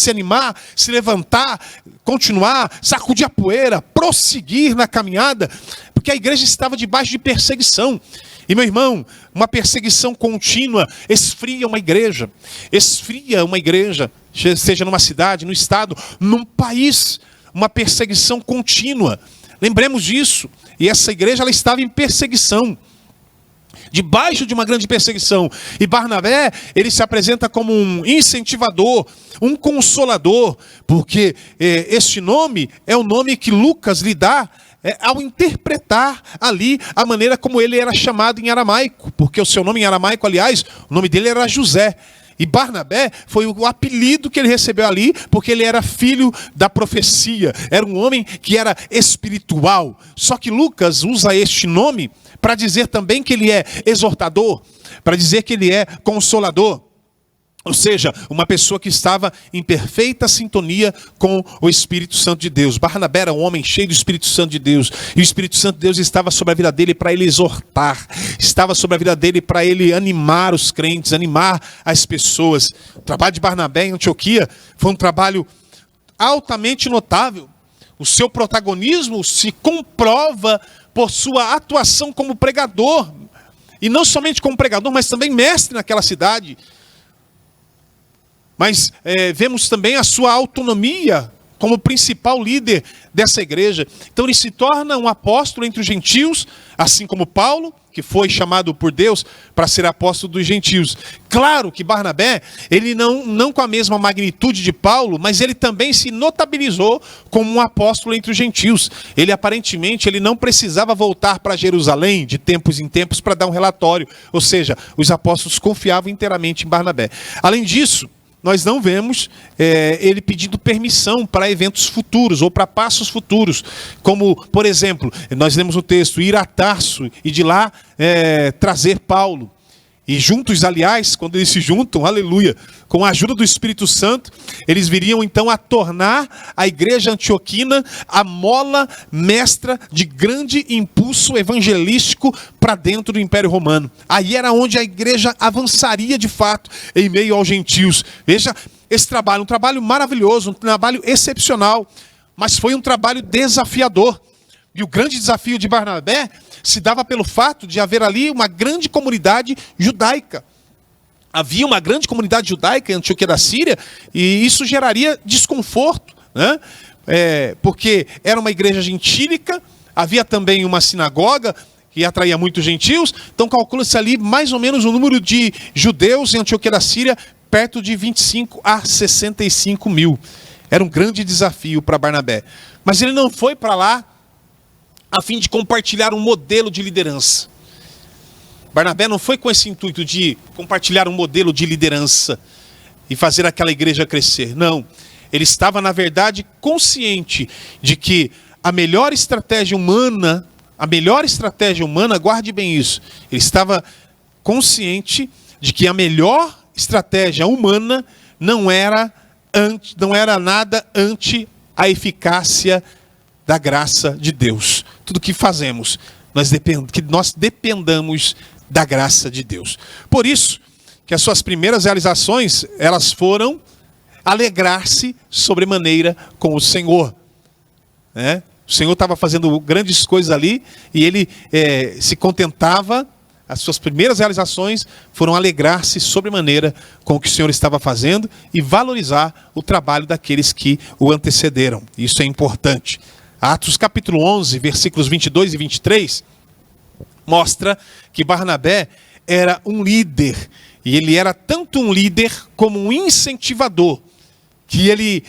animar, se levantar, continuar, sacudir a poeira, prosseguir na caminhada, porque a igreja estava debaixo de perseguição. E meu irmão, uma perseguição contínua esfria uma igreja, seja numa cidade, no estado, num país, uma perseguição contínua. Lembremos disso. E essa igreja, ela estava em perseguição, debaixo de uma grande perseguição. E Barnabé, ele se apresenta como um incentivador, um consolador, porque este nome é o nome que Lucas lhe dá ao interpretar ali a maneira como ele era chamado em aramaico, porque o seu nome em aramaico, aliás, o nome dele era José. E Barnabé foi o apelido que ele recebeu ali, porque ele era filho da profecia, era um homem que era espiritual. Só que Lucas usa este nome para dizer também que ele é exortador, para dizer que ele é consolador. Ou seja, uma pessoa que estava em perfeita sintonia com o Espírito Santo de Deus. Barnabé era um homem cheio do Espírito Santo de Deus. E o Espírito Santo de Deus estava sobre a vida dele para ele exortar. Estava sobre a vida dele para ele animar os crentes, animar as pessoas. O trabalho de Barnabé em Antioquia foi um trabalho altamente notável. O seu protagonismo se comprova por sua atuação como pregador. E não somente como pregador, mas também mestre naquela cidade. Mas vemos também a sua autonomia como principal líder dessa igreja. Então ele se torna um apóstolo entre os gentios, assim como Paulo, que foi chamado por Deus para ser apóstolo dos gentios. Claro que Barnabé, ele não com a mesma magnitude de Paulo, mas ele também se notabilizou como um apóstolo entre os gentios. Ele aparentemente não precisava voltar para Jerusalém de tempos em tempos para dar um relatório. Ou seja, os apóstolos confiavam inteiramente em Barnabé. Além disso, nós não vemos ele pedindo permissão para eventos futuros ou para passos futuros. Como, por exemplo, nós lemos o texto, ir a Tarso e de lá trazer Paulo. E juntos, aliás, quando eles se juntam, aleluia, com a ajuda do Espírito Santo, eles viriam então a tornar a igreja antioquina a mola mestra de grande impulso evangelístico para dentro do Império Romano. Aí era onde a igreja avançaria de fato em meio aos gentios. Veja esse trabalho, um trabalho maravilhoso, um trabalho excepcional, mas foi um trabalho desafiador. E o grande desafio de Barnabé se dava pelo fato de haver ali uma grande comunidade judaica. Havia uma grande comunidade judaica em Antioquia da Síria, e isso geraria desconforto, né? Porque era uma igreja gentílica, havia também uma sinagoga que atraía muitos gentios, então calcula-se ali mais ou menos o número de judeus em Antioquia da Síria, perto de 25 a 65 mil. Era um grande desafio para Barnabé. Mas ele não foi para lá a fim de compartilhar um modelo de liderança. Barnabé não foi com esse intuito de compartilhar um modelo de liderança e fazer aquela igreja crescer. Não. Ele estava, na verdade, consciente de que a melhor estratégia humana, guarde bem isso, ele estava consciente de que a melhor estratégia humana não era nada ante a eficácia da graça de Deus. Tudo que fazemos, que nós dependamos da graça de Deus. Por isso, que as suas primeiras realizações, elas foram alegrar-se sobremaneira com o Senhor. O Senhor estava fazendo grandes coisas ali, e ele se contentava. As suas primeiras realizações foram alegrar-se sobremaneira com o que o Senhor estava fazendo e valorizar o trabalho daqueles que o antecederam. Isso é importante. Atos capítulo 11, versículos 22 e 23, mostra que Barnabé era um líder, e ele era tanto um líder como um incentivador, que ele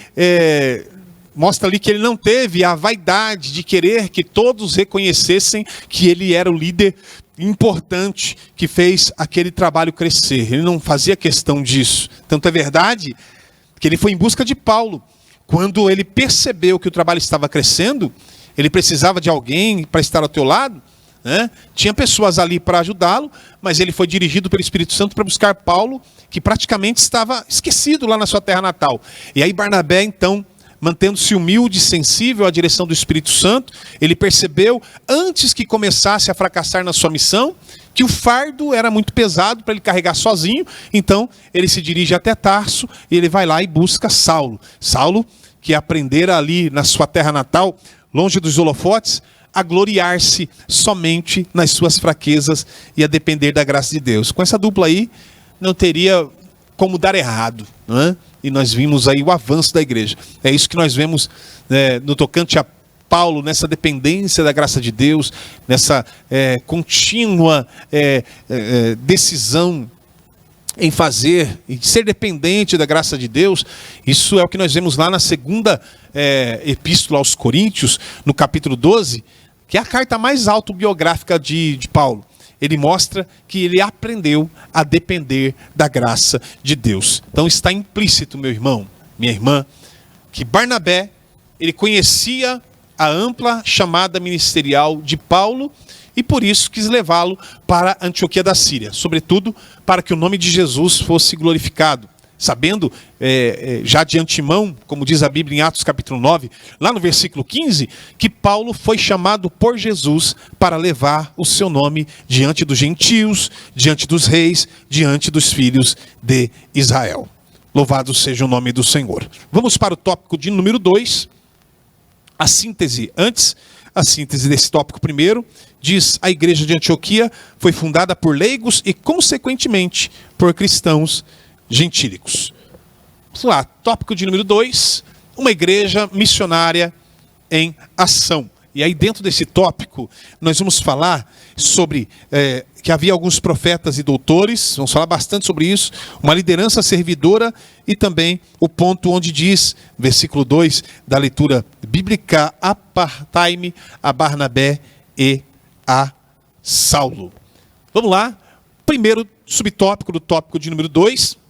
mostra ali que ele não teve a vaidade de querer que todos reconhecessem que ele era o líder importante que fez aquele trabalho crescer. Ele não fazia questão disso. Tanto é verdade que ele foi em busca de Paulo. Quando ele percebeu que o trabalho estava crescendo, ele precisava de alguém para estar ao teu lado, né? Tinha pessoas ali para ajudá-lo, mas ele foi dirigido pelo Espírito Santo para buscar Paulo, que praticamente estava esquecido lá na sua terra natal. E aí Barnabé, então, mantendo-se humilde e sensível à direção do Espírito Santo, ele percebeu, antes que começasse a fracassar na sua missão, que o fardo era muito pesado para ele carregar sozinho. Então ele se dirige até Tarso e ele vai lá e busca Saulo. Saulo, que aprendera ali na sua terra natal, longe dos holofotes, a gloriar-se somente nas suas fraquezas e a depender da graça de Deus. Com essa dupla aí, não teria como dar errado, não é? E nós vimos aí o avanço da igreja. É isso que nós vemos no tocante a Paulo, nessa dependência da graça de Deus, nessa contínua decisão em fazer e ser dependente da graça de Deus. Isso é o que nós vemos lá na segunda epístola aos Coríntios, no capítulo 12, que é a carta mais autobiográfica de Paulo. Ele mostra que ele aprendeu a depender da graça de Deus. Então está implícito, meu irmão, minha irmã, que Barnabé, ele conhecia a ampla chamada ministerial de Paulo e por isso quis levá-lo para Antioquia da Síria, sobretudo para que o nome de Jesus fosse glorificado. Sabendo já de antemão, como diz a Bíblia em Atos capítulo 9, lá no versículo 15, que Paulo foi chamado por Jesus para levar o seu nome diante dos gentios, diante dos reis, diante dos filhos de Israel. Louvado seja o nome do Senhor. Vamos para o tópico de número 2, a síntese. Antes, a síntese desse tópico primeiro, diz: a igreja de Antioquia foi fundada por leigos e, consequentemente, por cristãos gentílicos. Vamos lá, tópico de número 2, uma igreja missionária em ação. E aí dentro desse tópico, nós vamos falar sobre que havia alguns profetas e doutores, vamos falar bastante sobre isso, uma liderança servidora e também o ponto onde diz, versículo 2 da leitura bíblica: apartai-me a Barnabé e a Saulo. Vamos lá, primeiro subtópico do tópico de número 2,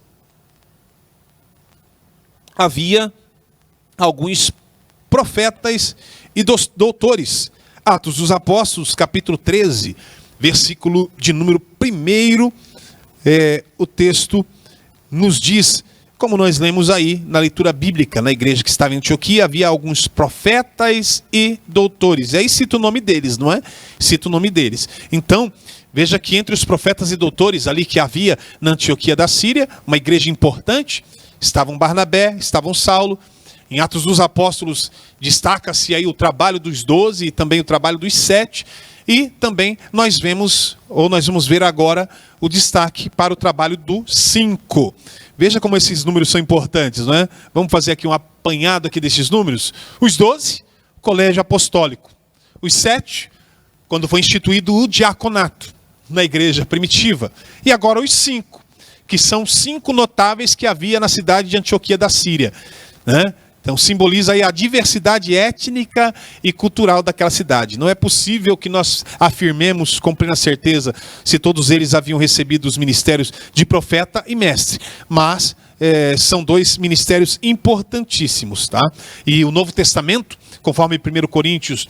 havia alguns profetas e doutores. Atos dos Apóstolos, capítulo 13, versículo de número 1, o texto nos diz, como nós lemos aí na leitura bíblica, na igreja que estava em Antioquia, havia alguns profetas e doutores. E aí cita o nome deles, não é? Cita o nome deles. Então, veja que entre os profetas e doutores ali que havia na Antioquia da Síria, uma igreja importante, estavam Barnabé, estavam Saulo. Em Atos dos Apóstolos destaca-se aí o trabalho dos 12 e também o trabalho dos 7. E também nós vamos ver agora o destaque para o trabalho do 5. Veja como esses números são importantes, não é? Vamos fazer aqui um apanhado aqui desses números. Os 12, colégio apostólico. Os 7, quando foi instituído o diaconato na igreja primitiva. E agora os 5, que são 5 notáveis que havia na cidade de Antioquia da Síria, né? Então simboliza aí a diversidade étnica e cultural daquela cidade. Não é possível que nós afirmemos com plena certeza se todos eles haviam recebido os ministérios de profeta e mestre, mas são 2 ministérios importantíssimos, tá? E o Novo Testamento, conforme 1 Coríntios,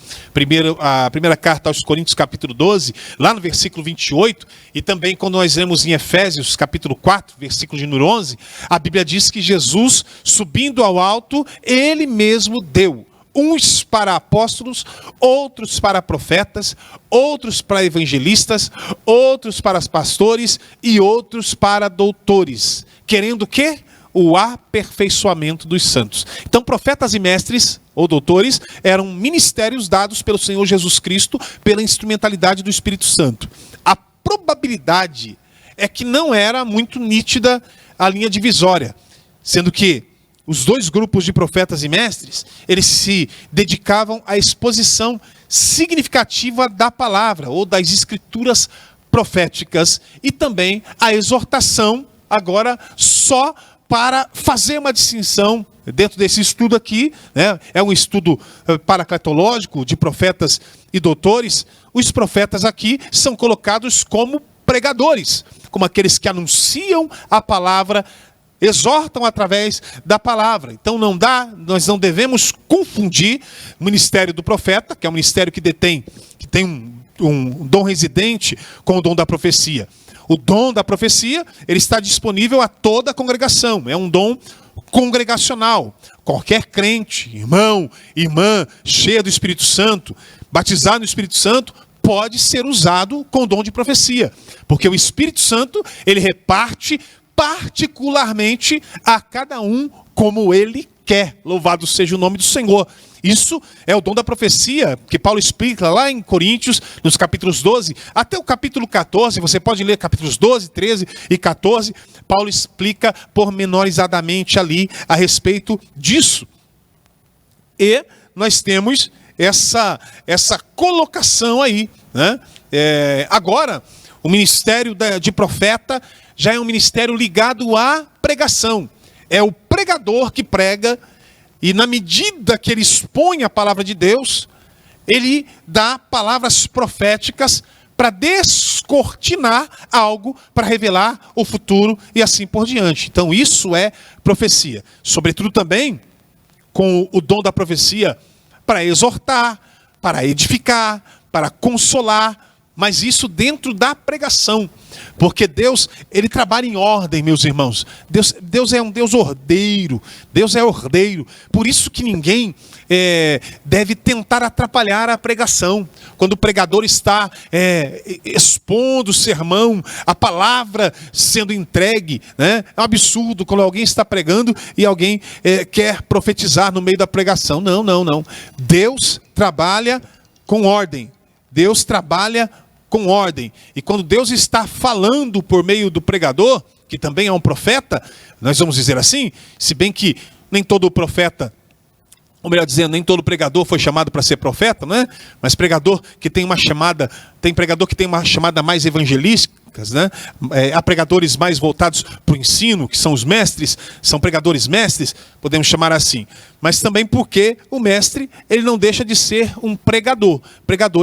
a primeira carta aos Coríntios, capítulo 12, lá no versículo 28, e também quando nós vemos em Efésios, capítulo 4, versículo de número 11, a Bíblia diz que Jesus, subindo ao alto, ele mesmo deu uns para apóstolos, outros para profetas, outros para evangelistas, outros para pastores e outros para doutores, querendo o quê? O aperfeiçoamento dos santos. Então, profetas e mestres, ou doutores, eram ministérios dados pelo Senhor Jesus Cristo pela instrumentalidade do Espírito Santo. A probabilidade é que não era muito nítida a linha divisória, sendo que os 2 grupos de profetas e mestres, eles se dedicavam à exposição significativa da palavra ou das escrituras proféticas, e também a exortação, agora só para fazer uma distinção dentro desse estudo aqui, né? É um estudo paracletológico de profetas e doutores. Os profetas aqui são colocados como pregadores, como aqueles que anunciam a palavra, exortam através da palavra. Então nós não devemos confundir o ministério do profeta, que é um ministério que tem um dom residente, com o dom da profecia. O dom da profecia, ele está disponível a toda a congregação. É um dom congregacional. Qualquer crente, irmão, irmã, cheia do Espírito Santo, batizado no Espírito Santo, pode ser usado com o dom de profecia. Porque o Espírito Santo, ele reparte particularmente a cada um como ele quer. Louvado seja o nome do Senhor. Isso é o dom da profecia, que Paulo explica lá em Coríntios, nos capítulos 12, até o capítulo 14, você pode ler capítulos 12, 13 e 14, Paulo explica pormenorizadamente ali a respeito disso. E nós temos essa colocação aí, né? Agora, o ministério de profeta já é um ministério ligado à pregação. É o pregador que prega, e na medida que ele expõe a palavra de Deus, ele dá palavras proféticas para descortinar algo, para revelar o futuro e assim por diante. Então isso é profecia. Sobretudo também com o dom da profecia para exortar, para edificar, para consolar, mas isso dentro da pregação. Porque Deus, ele trabalha em ordem, meus irmãos. Deus é um Deus ordeiro. Deus é ordeiro. Por isso que ninguém deve tentar atrapalhar a pregação. Quando o pregador está expondo o sermão, a palavra sendo entregue, né? É um absurdo quando alguém está pregando e alguém quer profetizar no meio da pregação. Não. Deus trabalha com ordem. Deus trabalha com ordem. E quando Deus está falando por meio do pregador, que também é um profeta, nós vamos dizer assim, se bem que nem todo profeta, ou melhor dizendo, nem todo pregador foi chamado para ser profeta, né? Mas pregador que tem uma chamada, tem pregador que tem uma chamada mais evangelística, né? Há pregadores mais voltados para o ensino, que são os mestres, são pregadores mestres, podemos chamar assim. Mas também porque o mestre, ele não deixa de ser um pregador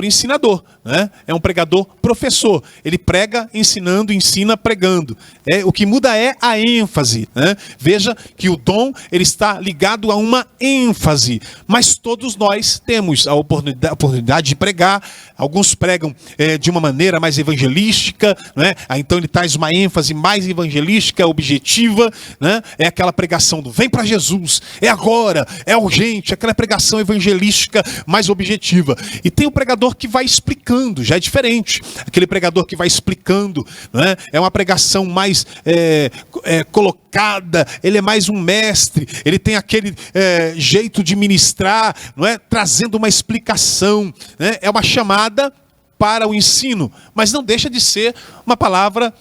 ensinador, né? É um pregador professor. Ele prega ensinando, ensina pregando. O que muda é a ênfase, né? Veja que o dom, ele está ligado a uma ênfase, mas todos nós temos a oportunidade de pregar. Alguns pregam de uma maneira mais evangelística, né? Então ele traz uma ênfase mais evangelística, objetiva, né? É aquela pregação do vem para Jesus, é agora, é urgente, aquela pregação evangelística mais objetiva. E tem o pregador que vai explicando, já é diferente. Aquele pregador que vai explicando, né? É uma pregação mais colocada, ele é mais um mestre, ele tem aquele jeito de ministrar, não é? Trazendo uma explicação, né? É uma chamada para o ensino, mas não deixa de ser uma palavra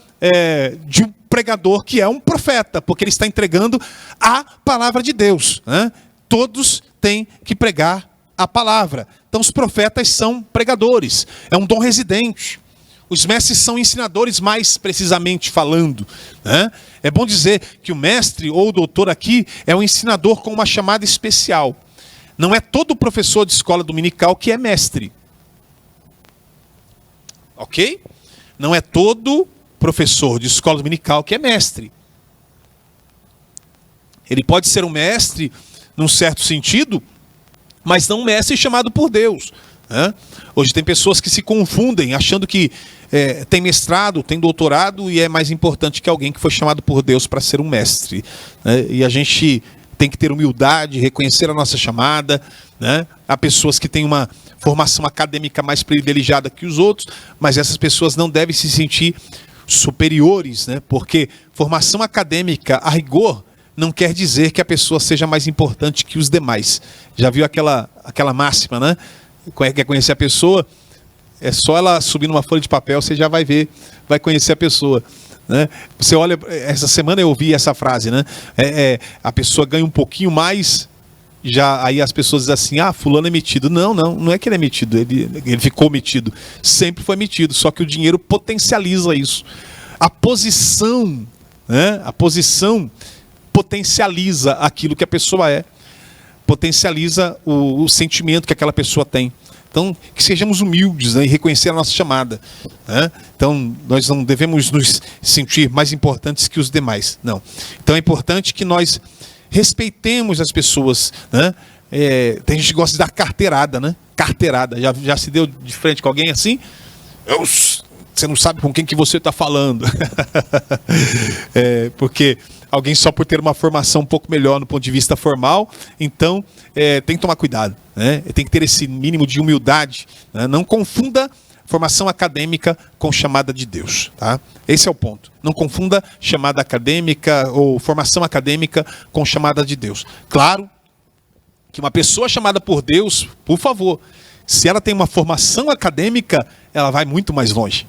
de um pregador que é um profeta, porque ele está entregando a palavra de Deus, né? Todos têm que pregar a palavra. Então os profetas são pregadores, é um dom residente. Os mestres são ensinadores, mais precisamente falando, né? É bom dizer que o mestre ou o doutor aqui é um ensinador com uma chamada especial. Não é todo professor de escola dominical que é mestre. Ok? Não é todo professor de escola dominical que é mestre. Ele pode ser um mestre, num certo sentido, mas não um mestre chamado por Deus, né? Hoje tem pessoas que se confundem, achando que tem mestrado, tem doutorado e é mais importante que alguém que foi chamado por Deus para ser um mestre, né? E a gente tem que ter humildade, reconhecer a nossa chamada, né? Há pessoas que têm uma formação acadêmica mais privilegiada que os outros, mas essas pessoas não devem se sentir superiores, né? Porque formação acadêmica, a rigor, não quer dizer que a pessoa seja mais importante que os demais. Já viu aquela máxima, né? Quer conhecer a pessoa? É só ela subir numa folha de papel, você já vai ver, vai conhecer a pessoa, né? Você olha, essa semana eu ouvi essa frase, né? A pessoa ganha um pouquinho mais aí as pessoas dizem assim, ah, fulano é metido. Não é que ele é metido, ele ficou metido. Sempre foi metido, só que o dinheiro potencializa isso. A posição, né? A posição potencializa aquilo que a pessoa é. Potencializa o sentimento que aquela pessoa tem. Então, que sejamos humildes, né, e reconhecer a nossa chamada. Né? Então, nós não devemos nos sentir mais importantes que os demais. Não. Então, é importante que nós respeitemos as pessoas. Né? Tem gente que gosta de dar carteirada, né? Carteirada. Já se deu de frente com alguém assim? Você não sabe com quem que você está falando. Porque alguém só por ter uma formação um pouco melhor no ponto de vista formal, então tem que tomar cuidado, né? Tem que ter esse mínimo de humildade, né? Não confunda formação acadêmica com chamada de Deus, tá? Esse é o ponto. Não confunda chamada acadêmica ou formação acadêmica com chamada de Deus. Claro que uma pessoa chamada por Deus, por favor, se ela tem uma formação acadêmica, ela vai muito mais longe.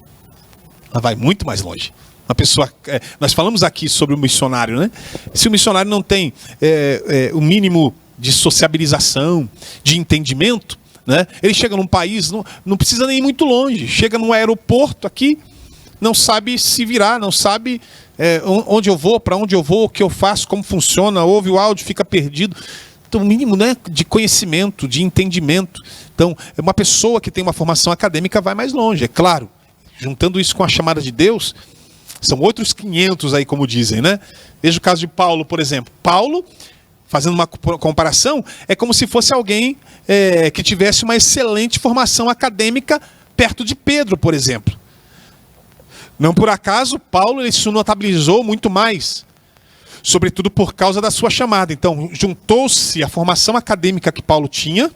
Ela vai muito mais longe. Uma pessoa, nós falamos aqui sobre o missionário, né? Se o missionário não tem o mínimo de sociabilização, de entendimento, né? Ele chega num país, não precisa nem ir muito longe, chega num aeroporto aqui, não sabe se virar, não sabe onde eu vou, para onde eu vou, o que eu faço, como funciona, ouve o áudio, fica perdido. Então, o mínimo, né, de conhecimento, de entendimento. Então, uma pessoa que tem uma formação acadêmica vai mais longe, é claro. Juntando isso com a chamada de Deus, são outros 500 aí, como dizem, né? Veja o caso de Paulo, por exemplo. Paulo, fazendo uma comparação, é como se fosse alguém que tivesse uma excelente formação acadêmica perto de Pedro, por exemplo. Não por acaso, Paulo ele se notabilizou muito mais, sobretudo por causa da sua chamada. Então, juntou-se a formação acadêmica que Paulo tinha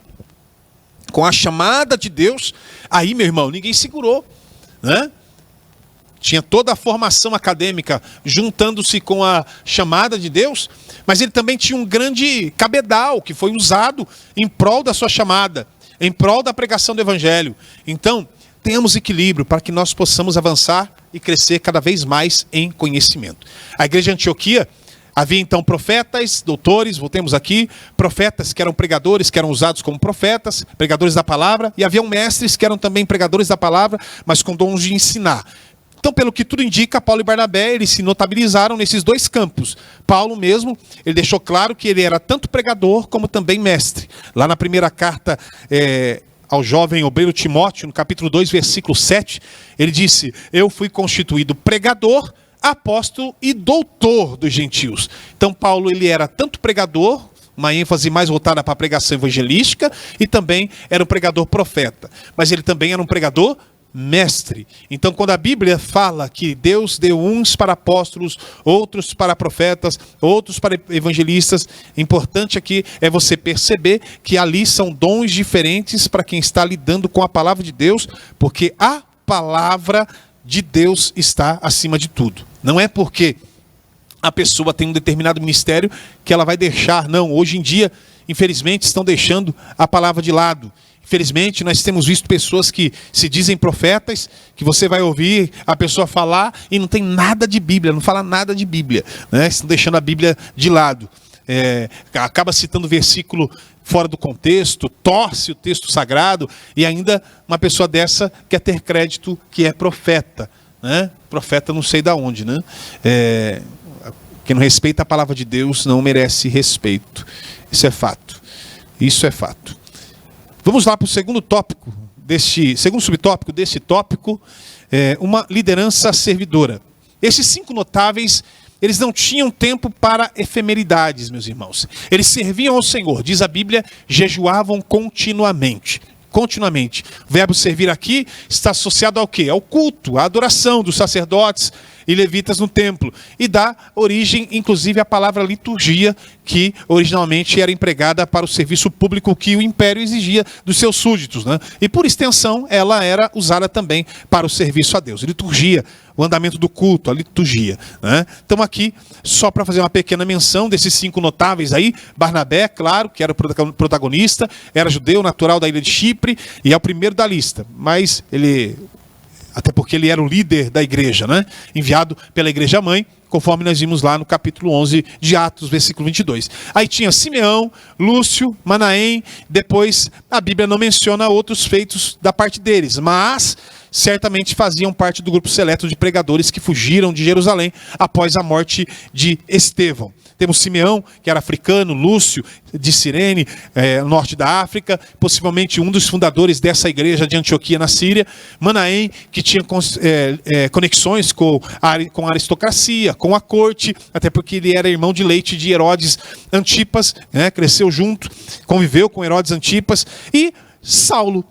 com a chamada de Deus. Aí, meu irmão, ninguém segurou, né? Tinha toda a formação acadêmica juntando-se com a chamada de Deus, mas ele também tinha um grande cabedal que foi usado em prol da sua chamada, em prol da pregação do Evangelho. Então, tenhamos equilíbrio para que nós possamos avançar e crescer cada vez mais em conhecimento. A igreja de Antioquia havia então profetas, doutores, voltemos aqui, profetas que eram pregadores, que eram usados como profetas, pregadores da palavra, e haviam mestres que eram também pregadores da palavra, mas com dons de ensinar. Então, pelo que tudo indica, Paulo e Barnabé, eles se notabilizaram nesses dois campos. Paulo mesmo, ele deixou claro que ele era tanto pregador como também mestre. Lá na primeira carta ao jovem obreiro Timóteo, no capítulo 2, versículo 7, ele disse, eu fui constituído pregador, apóstolo e doutor dos gentios. Então, Paulo ele era tanto pregador, uma ênfase mais voltada para a pregação evangelística, e também era um pregador profeta. Mas ele também era um pregador mestre. Então, quando a Bíblia fala que Deus deu uns para apóstolos, outros para profetas, outros para evangelistas, importante aqui é você perceber que ali são dons diferentes para quem está lidando com a palavra de Deus, porque a palavra de Deus está acima de tudo. Não é porque a pessoa tem um determinado ministério que ela vai deixar. Não, hoje em dia, infelizmente, estão deixando a palavra de lado. Infelizmente, nós temos visto pessoas que se dizem profetas, que você vai ouvir a pessoa falar e não tem nada de Bíblia, não fala nada de Bíblia, né? Estão deixando a Bíblia de lado. Acaba citando versículo fora do contexto, torce o texto sagrado, e ainda uma pessoa dessa quer ter crédito que é profeta, né? Profeta não sei da onde, né? Quem não respeita a palavra de Deus não merece respeito. Isso é fato. Isso é fato. Vamos lá para o segundo tópico, segundo subtópico desse tópico, uma liderança servidora. Esses 5 notáveis, eles não tinham tempo para efemeridades, meus irmãos. Eles serviam ao Senhor, diz a Bíblia, jejuavam continuamente. Continuamente. O verbo servir aqui está associado ao quê? Ao culto, à adoração dos sacerdotes e levitas no templo. E dá origem, inclusive, à palavra liturgia, que originalmente era empregada para o serviço público que o império exigia dos seus súditos, né? E por extensão, ela era usada também para o serviço a Deus. Liturgia, o andamento do culto, a liturgia, né? Então aqui, só para fazer uma pequena menção desses 5 notáveis aí, Barnabé, claro, que era o protagonista, era judeu, natural da ilha de Chipre, e é o primeiro da lista, mas até porque ele era o líder da igreja, né? Enviado pela igreja mãe, conforme nós vimos lá no capítulo 11 de Atos, versículo 22. Aí tinha Simeão, Lúcio, Manaém, depois a Bíblia não menciona outros feitos da parte deles, mas certamente faziam parte do grupo seleto de pregadores que fugiram de Jerusalém após a morte de Estevão. Temos Simeão, que era africano, Lúcio, de Cirene, norte da África, possivelmente um dos fundadores dessa igreja de Antioquia na Síria. Manaém, que tinha conexões com a aristocracia, com a corte, até porque ele era irmão de leite de Herodes Antipas, cresceu junto, conviveu com Herodes Antipas. E Saulo,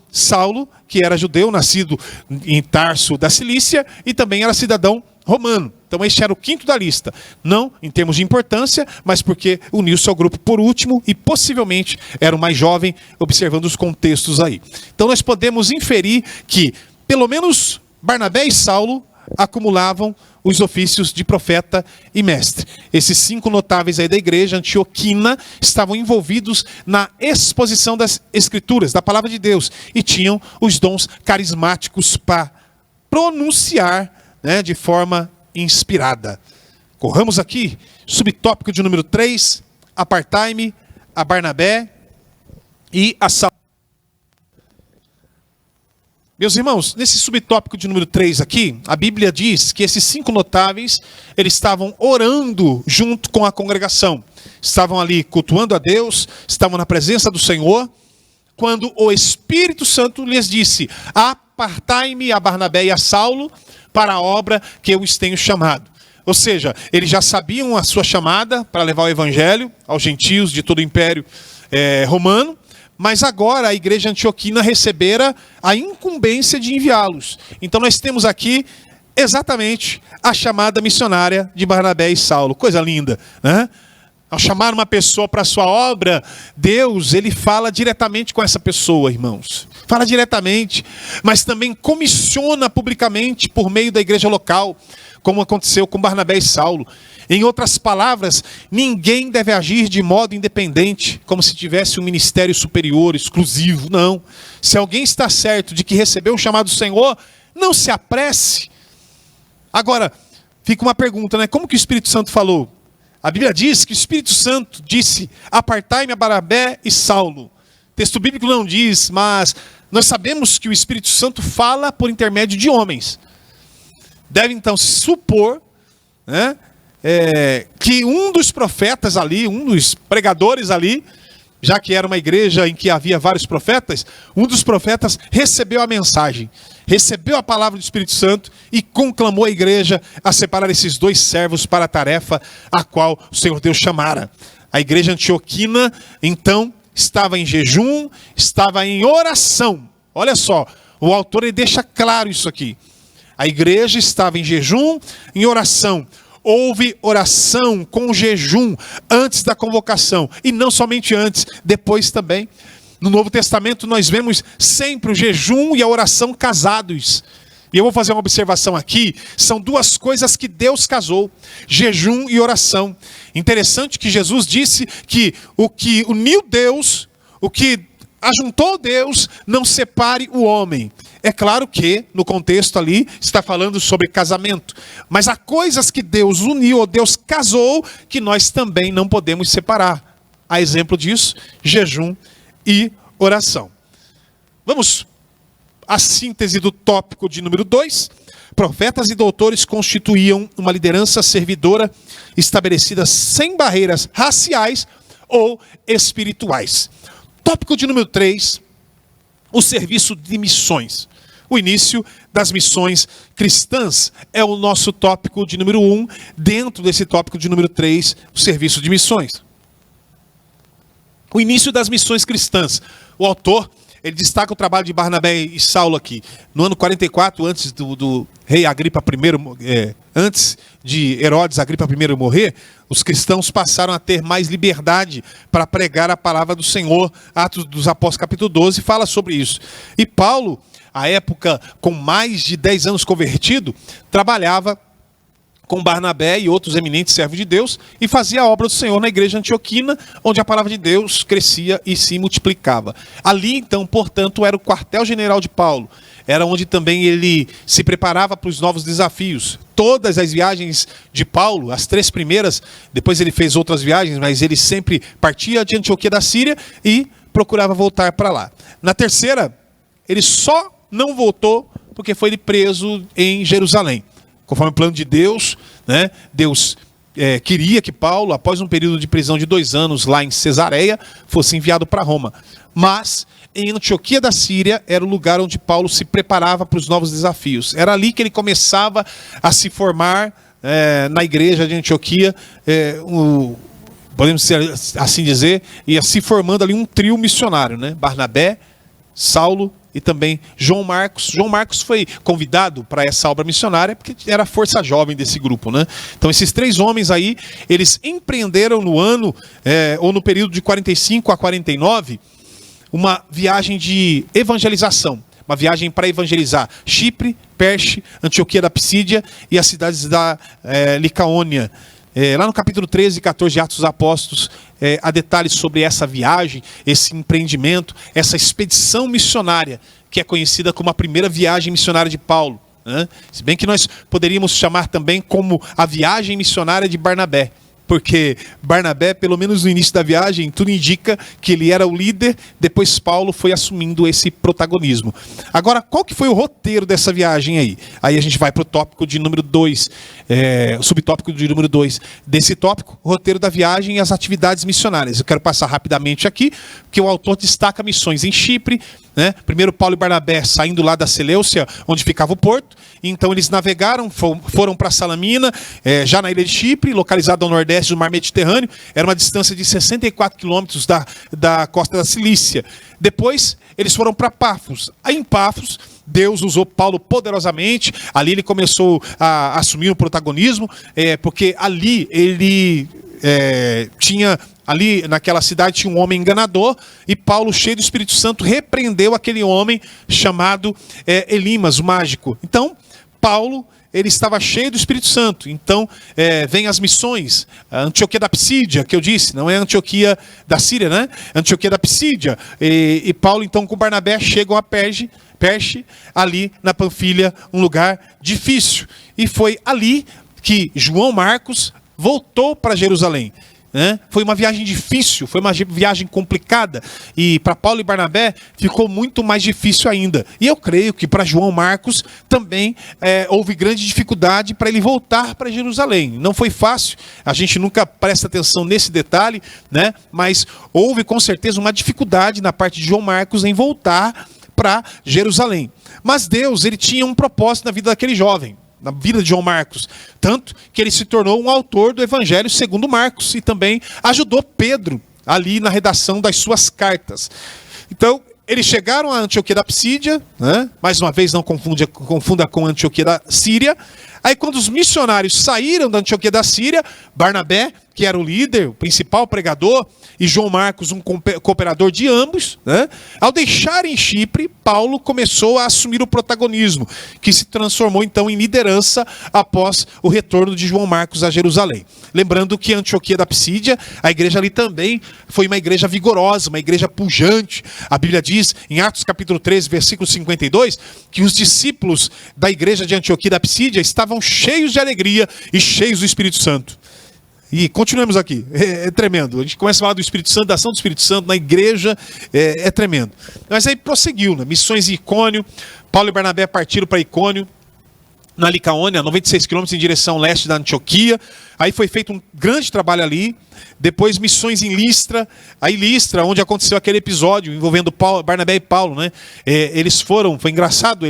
que era judeu, nascido em Tarso da Cilícia, e também era cidadão romano. Então este era o quinto da lista. Não em termos de importância, mas porque uniu-se ao grupo por último e possivelmente era o mais jovem, observando os contextos aí. Então nós podemos inferir que pelo menos Barnabé e Saulo acumulavam os ofícios de profeta e mestre. Esses 5 notáveis aí da igreja antioquina estavam envolvidos na exposição das escrituras, da palavra de Deus, e tinham os dons carismáticos para pronunciar, de forma inspirada. Corramos aqui, subtópico de número 3, apartai-me a Barnabé e a Saulo. Meus irmãos, nesse subtópico de número 3 aqui, a Bíblia diz que esses 5 notáveis, eles estavam orando junto com a congregação. Estavam ali cultuando a Deus, estavam na presença do Senhor, quando o Espírito Santo lhes disse: apartai-me a Barnabé e a Saulo para a obra que eu os tenho chamado. Ou seja, eles já sabiam a sua chamada para levar o evangelho aos gentios de todo o Império Romano, mas agora a igreja antioquina recebera a incumbência de enviá-los. Então nós temos aqui exatamente a chamada missionária de Barnabé e Saulo. Coisa linda, né? Ao chamar uma pessoa para a sua obra, Deus, ele fala diretamente com essa pessoa, irmãos. Fala diretamente, mas também comissiona publicamente por meio da igreja local, como aconteceu com Barnabé e Saulo. Em outras palavras, ninguém deve agir de modo independente, como se tivesse um ministério superior, exclusivo. Não. Se alguém está certo de que recebeu um chamado do Senhor, não se apresse. Agora, fica uma pergunta, né? Como que o Espírito Santo falou? A Bíblia diz que o Espírito Santo disse: apartai-me a Barnabé e Saulo. O texto bíblico não diz, mas nós sabemos que o Espírito Santo fala por intermédio de homens. Deve então se supor, que um dos profetas ali, um dos pregadores ali, já que era uma igreja em que havia vários profetas, um dos profetas recebeu a mensagem, recebeu a palavra do Espírito Santo e conclamou a igreja a separar esses 2 servos para a tarefa a qual o Senhor Deus chamara. A igreja antioquina, então, estava em jejum, estava em oração. Olha só, o autor ele deixa claro isso aqui. A igreja estava em jejum, em oração. Houve oração com jejum antes da convocação. E não somente antes, depois também. No Novo Testamento nós vemos sempre o jejum e a oração casados. E eu vou fazer uma observação aqui. São 2 coisas que Deus casou: jejum e oração. Interessante que Jesus disse que o que uniu Deus, o que ajuntou Deus, não separe o homem. É claro que, no contexto ali, está falando sobre casamento. Mas há coisas que Deus uniu, ou Deus casou, que nós também não podemos separar. A exemplo disso, jejum e oração. Vamos à síntese do tópico de número 2. Profetas e doutores constituíam uma liderança servidora estabelecida sem barreiras raciais ou espirituais. Tópico de número 3, o serviço de missões. O início das missões cristãs é o nosso tópico de número 1. Dentro desse tópico de número 3, o serviço de missões. O início das missões cristãs. O autor, ele destaca o trabalho de Barnabé e Saulo aqui. No ano 44, antes do rei Agripa I, antes de Herodes Agripa I morrer, os cristãos passaram a ter mais liberdade para pregar a palavra do Senhor. Atos dos Apóstolos, capítulo 12, fala sobre isso. E Paulo, à época, com mais de 10 anos convertido, trabalhava com Barnabé e outros eminentes servos de Deus e fazia a obra do Senhor na igreja antioquina, onde a palavra de Deus crescia e se multiplicava. Ali, então, portanto, era o quartel-general de Paulo. era onde também ele se preparava para os novos desafios. Todas as viagens de Paulo, as 3 primeiras, depois ele fez outras viagens, mas ele sempre partia de Antioquia da Síria e procurava voltar para lá. Na terceira, ele só não voltou porque foi ele preso em Jerusalém. Conforme o plano de Deus, né? Deus queria que Paulo, após um período de prisão de 2 anos lá em Cesareia, fosse enviado para Roma. Mas em Antioquia da Síria era o lugar onde Paulo se preparava para os novos desafios. Era ali que ele começava a se formar na igreja de Antioquia, podemos assim dizer, ia se formando ali um trio missionário, né? Barnabé, Saulo e também João Marcos. João Marcos foi convidado para essa obra missionária porque era a força jovem desse grupo, né? Então esses 3 homens aí, eles empreenderam no ano, ou no período de 45 a 49, uma viagem de evangelização. Uma viagem para evangelizar Chipre, Perche, Antioquia da Psídia e as cidades da Licaônia. Lá no capítulo 13 e 14 de Atos dos Apóstolos, há detalhes sobre essa viagem, esse empreendimento, essa expedição missionária, que é conhecida como a primeira viagem missionária de Paulo, né? Se bem que nós poderíamos chamar também como a viagem missionária de Barnabé, porque Barnabé, pelo menos no início da viagem, tudo indica que ele era o líder, depois Paulo foi assumindo esse protagonismo. Agora, qual que foi o roteiro dessa viagem aí? Aí a gente vai para o tópico de número 2, o subtópico de número 2 desse tópico, o roteiro da viagem e as atividades missionárias. Eu quero passar rapidamente aqui, porque o autor destaca missões em Chipre, né? Primeiro Paulo e Barnabé saindo lá da Seleucia, onde ficava o porto, então eles navegaram, foram para Salamina, já na ilha de Chipre, localizada ao nordeste do mar Mediterrâneo, era uma distância de 64 quilômetros da costa da Cilícia. Depois eles foram para Pafos. Aí em Pafos, Deus usou Paulo poderosamente, ali ele começou a assumir o protagonismo, porque ali ele tinha... Ali naquela cidade tinha um homem enganador e Paulo, cheio do Espírito Santo, repreendeu aquele homem chamado Elimas, o mágico. Então, Paulo, ele estava cheio do Espírito Santo. Então, vem as missões. A Antioquia da Psídia, que eu disse, não é Antioquia da Síria, né? Antioquia da Psídia. E Paulo, então, com Barnabé, chegam a Perche, ali na Panfilha, um lugar difícil. E foi ali que João Marcos voltou para Jerusalém. Foi uma viagem difícil, foi uma viagem complicada, e para Paulo e Barnabé ficou muito mais difícil ainda. E eu creio que para João Marcos também houve grande dificuldade para ele voltar para Jerusalém. Não foi fácil, a gente nunca presta atenção nesse detalhe, né? Mas houve com certeza uma dificuldade na parte de João Marcos em voltar para Jerusalém. Mas Deus, ele tinha um propósito na vida daquele jovem, na vida de João Marcos, tanto que ele se tornou um autor do Evangelho segundo Marcos e também ajudou Pedro ali na redação das suas cartas. Então, eles chegaram a Antioquia da Psídia, né? Mais uma vez não confunda com a Antioquia da Síria. Aí quando os missionários saíram da Antioquia da Síria, Barnabé, que era o líder, o principal pregador, e João Marcos, um cooperador de ambos, né? Ao deixarem Chipre, Paulo começou a assumir o protagonismo, que se transformou então em liderança após o retorno de João Marcos a Jerusalém. Lembrando que a Antioquia da Psídia, a igreja ali também foi uma igreja vigorosa, uma igreja pujante. A Bíblia diz, em Atos capítulo 13, versículo 52, que os discípulos da igreja de Antioquia da Psídia estavam cheios de alegria e cheios do Espírito Santo. E continuamos aqui, é tremendo. A gente começa a falar do Espírito Santo, da ação do Espírito Santo na igreja, é tremendo. Mas aí prosseguiu, né? Missões em Icônio, Paulo e Barnabé partiram para Icônio, na Licaônia, 96 quilômetros em direção leste da Antioquia. Aí foi feito um grande trabalho ali. Depois missões em Listra. Aí Listra, onde aconteceu aquele episódio envolvendo Barnabé e Paulo, né? Eles foram, foi engraçado,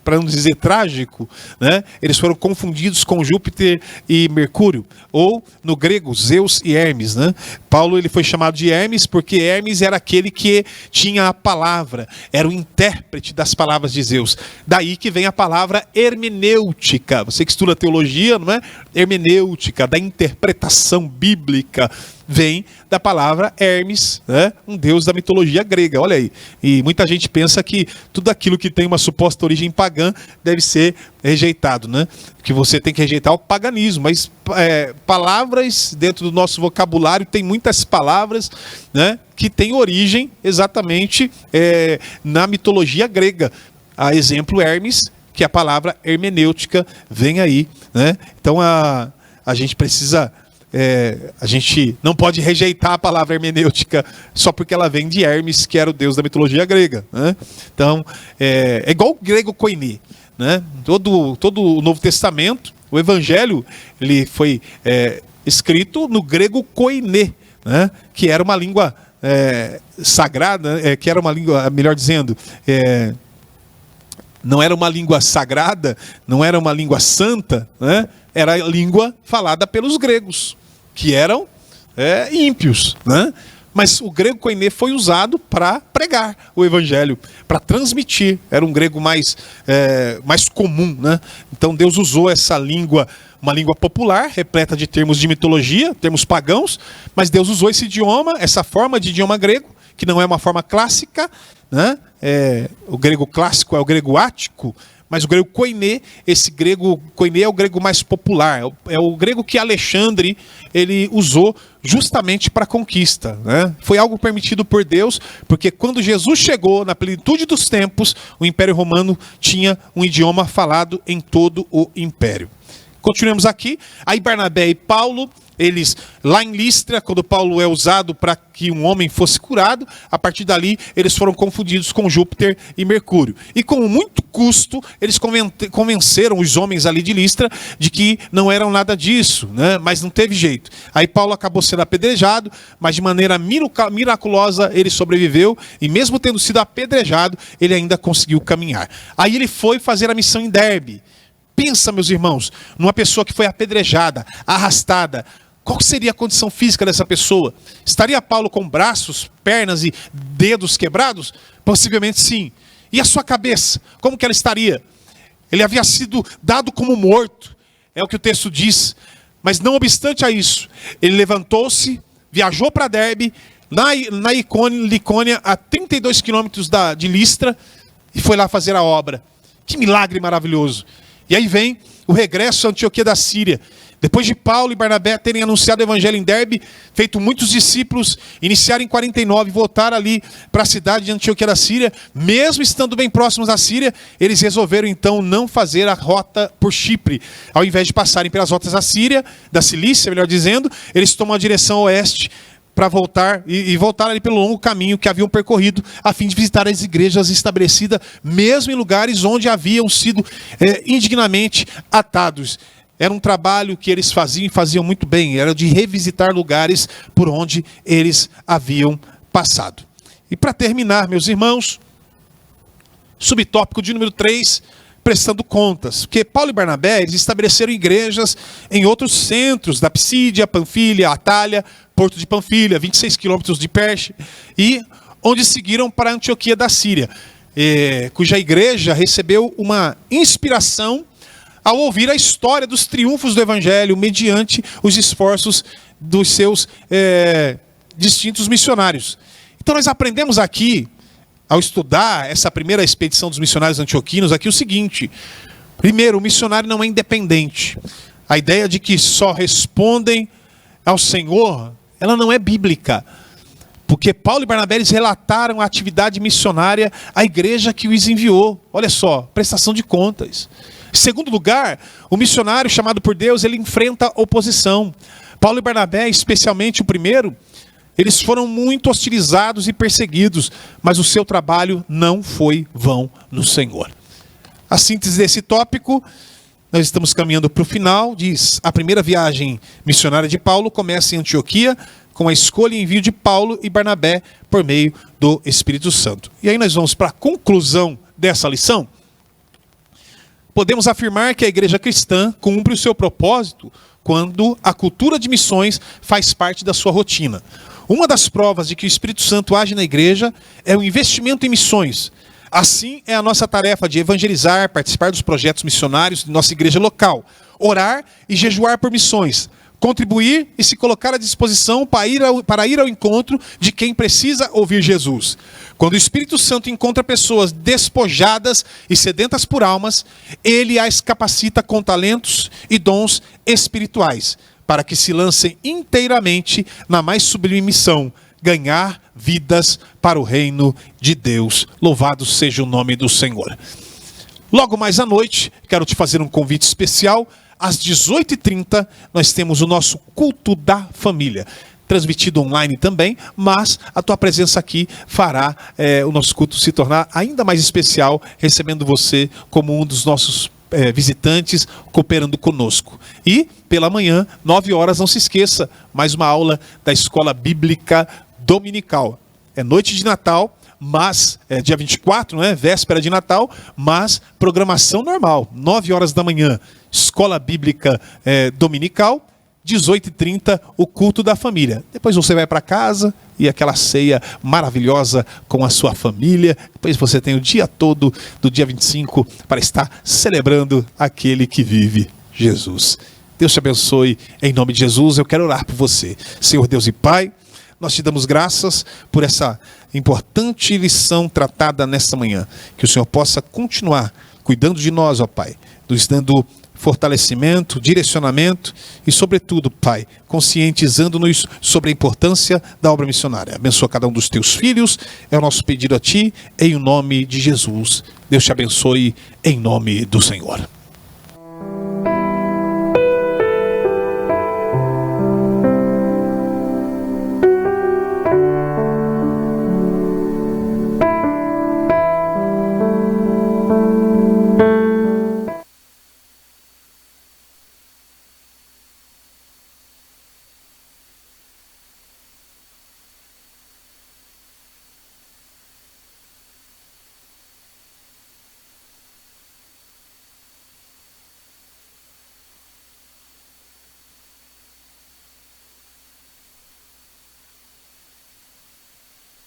para não dizer trágico, né? Eles foram confundidos com Júpiter e Mercúrio, ou no grego Zeus e Hermes, né? Paulo, ele foi chamado de Hermes porque Hermes era aquele que tinha a palavra, era o intérprete das palavras de Zeus. Daí que vem a palavra hermenêutica. Você que estuda teologia, não é? Hermenêutica, da interpretação bíblica, vem da palavra Hermes, né? Um deus da mitologia grega, olha aí. E muita gente pensa que tudo aquilo que tem uma suposta origem pagã deve ser rejeitado, né? Que você tem que rejeitar o paganismo, mas palavras dentro do nosso vocabulário, tem muitas palavras, né, que têm origem exatamente na mitologia grega. a exemplo Hermes, que a palavra hermenêutica vem aí, né? Então a gente precisa, a gente não pode rejeitar a palavra hermenêutica só porque ela vem de Hermes, que era o deus da mitologia grega, né? Então é igual o grego koiné, né? Todo o Novo Testamento, o Evangelho, ele foi escrito no grego koiné, né? Que era uma língua sagrada, que era uma língua, melhor dizendo, não era uma língua sagrada, não era uma língua santa, né? Era a língua falada pelos gregos, que eram ímpios, né? Mas o grego koiné foi usado para pregar o evangelho, para transmitir. Era um grego mais comum, né? Então Deus usou essa língua, uma língua popular, repleta de termos de mitologia, termos pagãos, mas Deus usou esse idioma, essa forma de idioma grego, que não é uma forma clássica, né? O grego clássico é o grego ático, mas o grego koiné, esse grego koiné é o grego mais popular, é o grego que Alexandre ele usou justamente para a conquista, né? Foi algo permitido por Deus, porque quando Jesus chegou na plenitude dos tempos, o Império Romano tinha um idioma falado em todo o Império. Continuemos aqui. Aí Barnabé e Paulo, eles lá em Listra, quando Paulo é usado para que um homem fosse curado, a partir dali eles foram confundidos com Júpiter e Mercúrio. E com muito custo, eles convenceram os homens ali de Listra de que não eram nada disso, né? Mas não teve jeito. Aí Paulo acabou sendo apedrejado, mas de maneira miraculosa ele sobreviveu, e mesmo tendo sido apedrejado, ele ainda conseguiu caminhar. Aí ele foi fazer a missão em Derbe. Pensa, meus irmãos, numa pessoa que foi apedrejada, arrastada. Qual seria a condição física dessa pessoa? Estaria Paulo com braços, pernas e dedos quebrados? Possivelmente sim. E a sua cabeça? Como que ela estaria? Ele havia sido dado como morto, é o que o texto diz. Mas não obstante a isso, ele levantou-se, viajou para Derbe, na Licônia, a 32 quilômetros de Listra, e foi lá fazer a obra. Que milagre maravilhoso! E aí vem o regresso à Antioquia da Síria. Depois de Paulo e Barnabé terem anunciado o evangelho em Derbe, feito muitos discípulos, iniciaram em 49 e voltaram ali para a cidade de Antioquia da Síria, mesmo estando bem próximos da Síria, eles resolveram então não fazer a rota por Chipre. Ao invés de passarem pelas rotas da Síria, da Cilícia, melhor dizendo, eles tomam a direção oeste para voltar e voltar ali pelo longo caminho que haviam percorrido, a fim de visitar as igrejas estabelecidas, mesmo em lugares onde haviam sido indignamente atados. Era um trabalho que eles faziam e faziam muito bem, era de revisitar lugares por onde eles haviam passado. E para terminar, meus irmãos, subtópico de número 3, prestando contas. Porque Paulo e Barnabé, eles estabeleceram igrejas em outros centros, da Psídia, Panfilha, Atália, Porto de Panfilha, 26 quilômetros de Perche, e onde seguiram para a Antioquia da Síria, cuja igreja recebeu uma inspiração ao ouvir a história dos triunfos do Evangelho mediante os esforços dos seus distintos missionários. Então nós aprendemos aqui, ao estudar essa primeira expedição dos missionários antioquinos, aqui o seguinte: primeiro, o missionário não é independente. A ideia de que só respondem ao Senhor, ela não é bíblica. Porque Paulo e Barnabé, eles relataram a atividade missionária à igreja que os enviou. Olha só, prestação de contas. Em segundo lugar, o missionário chamado por Deus, ele enfrenta oposição. Paulo e Barnabé, especialmente o primeiro, eles foram muito hostilizados e perseguidos, mas o seu trabalho não foi vão no Senhor. A síntese desse tópico, nós estamos caminhando para o final, diz: a primeira viagem missionária de Paulo começa em Antioquia, com a escolha e envio de Paulo e Barnabé por meio do Espírito Santo. E aí nós vamos para a conclusão dessa lição. Podemos afirmar que a igreja cristã cumpre o seu propósito quando a cultura de missões faz parte da sua rotina. Uma das provas de que o Espírito Santo age na igreja é o investimento em missões. Assim é a nossa tarefa de evangelizar, participar dos projetos missionários de nossa igreja local, orar e jejuar por missões, contribuir e se colocar à disposição para ir ao encontro de quem precisa ouvir Jesus. Quando o Espírito Santo encontra pessoas despojadas e sedentas por almas, ele as capacita com talentos e dons espirituais, para que se lancem inteiramente na mais sublime missão: ganhar vidas para o reino de Deus. Louvado seja o nome do Senhor. Logo mais à noite, quero te fazer um convite especial. Às 18h30, nós temos o nosso culto da família. Transmitido online também, mas a tua presença aqui fará o nosso culto se tornar ainda mais especial, recebendo você como um dos nossos visitantes, cooperando conosco. E pela manhã, 9 horas, não se esqueça, mais uma aula da Escola Bíblica Dominical. É noite de Natal, mas é dia 24, né? Véspera de Natal, mas programação normal, 9 horas da manhã, Escola Bíblica Dominical, 18h30, o culto da família. Depois você vai para casa e aquela ceia maravilhosa com a sua família. Depois você tem o dia todo do dia 25 para estar celebrando aquele que vive, Jesus. Deus te abençoe em nome de Jesus. Eu quero orar por você. Senhor Deus e Pai, nós te damos graças por essa importante lição tratada nesta manhã. Que o Senhor possa continuar cuidando de nós, ó Pai, nos dando fortalecimento, direcionamento e, sobretudo, Pai, conscientizando-nos sobre a importância da obra missionária. Abençoa cada um dos teus filhos, é o nosso pedido a Ti, em nome de Jesus. Deus te abençoe, em nome do Senhor.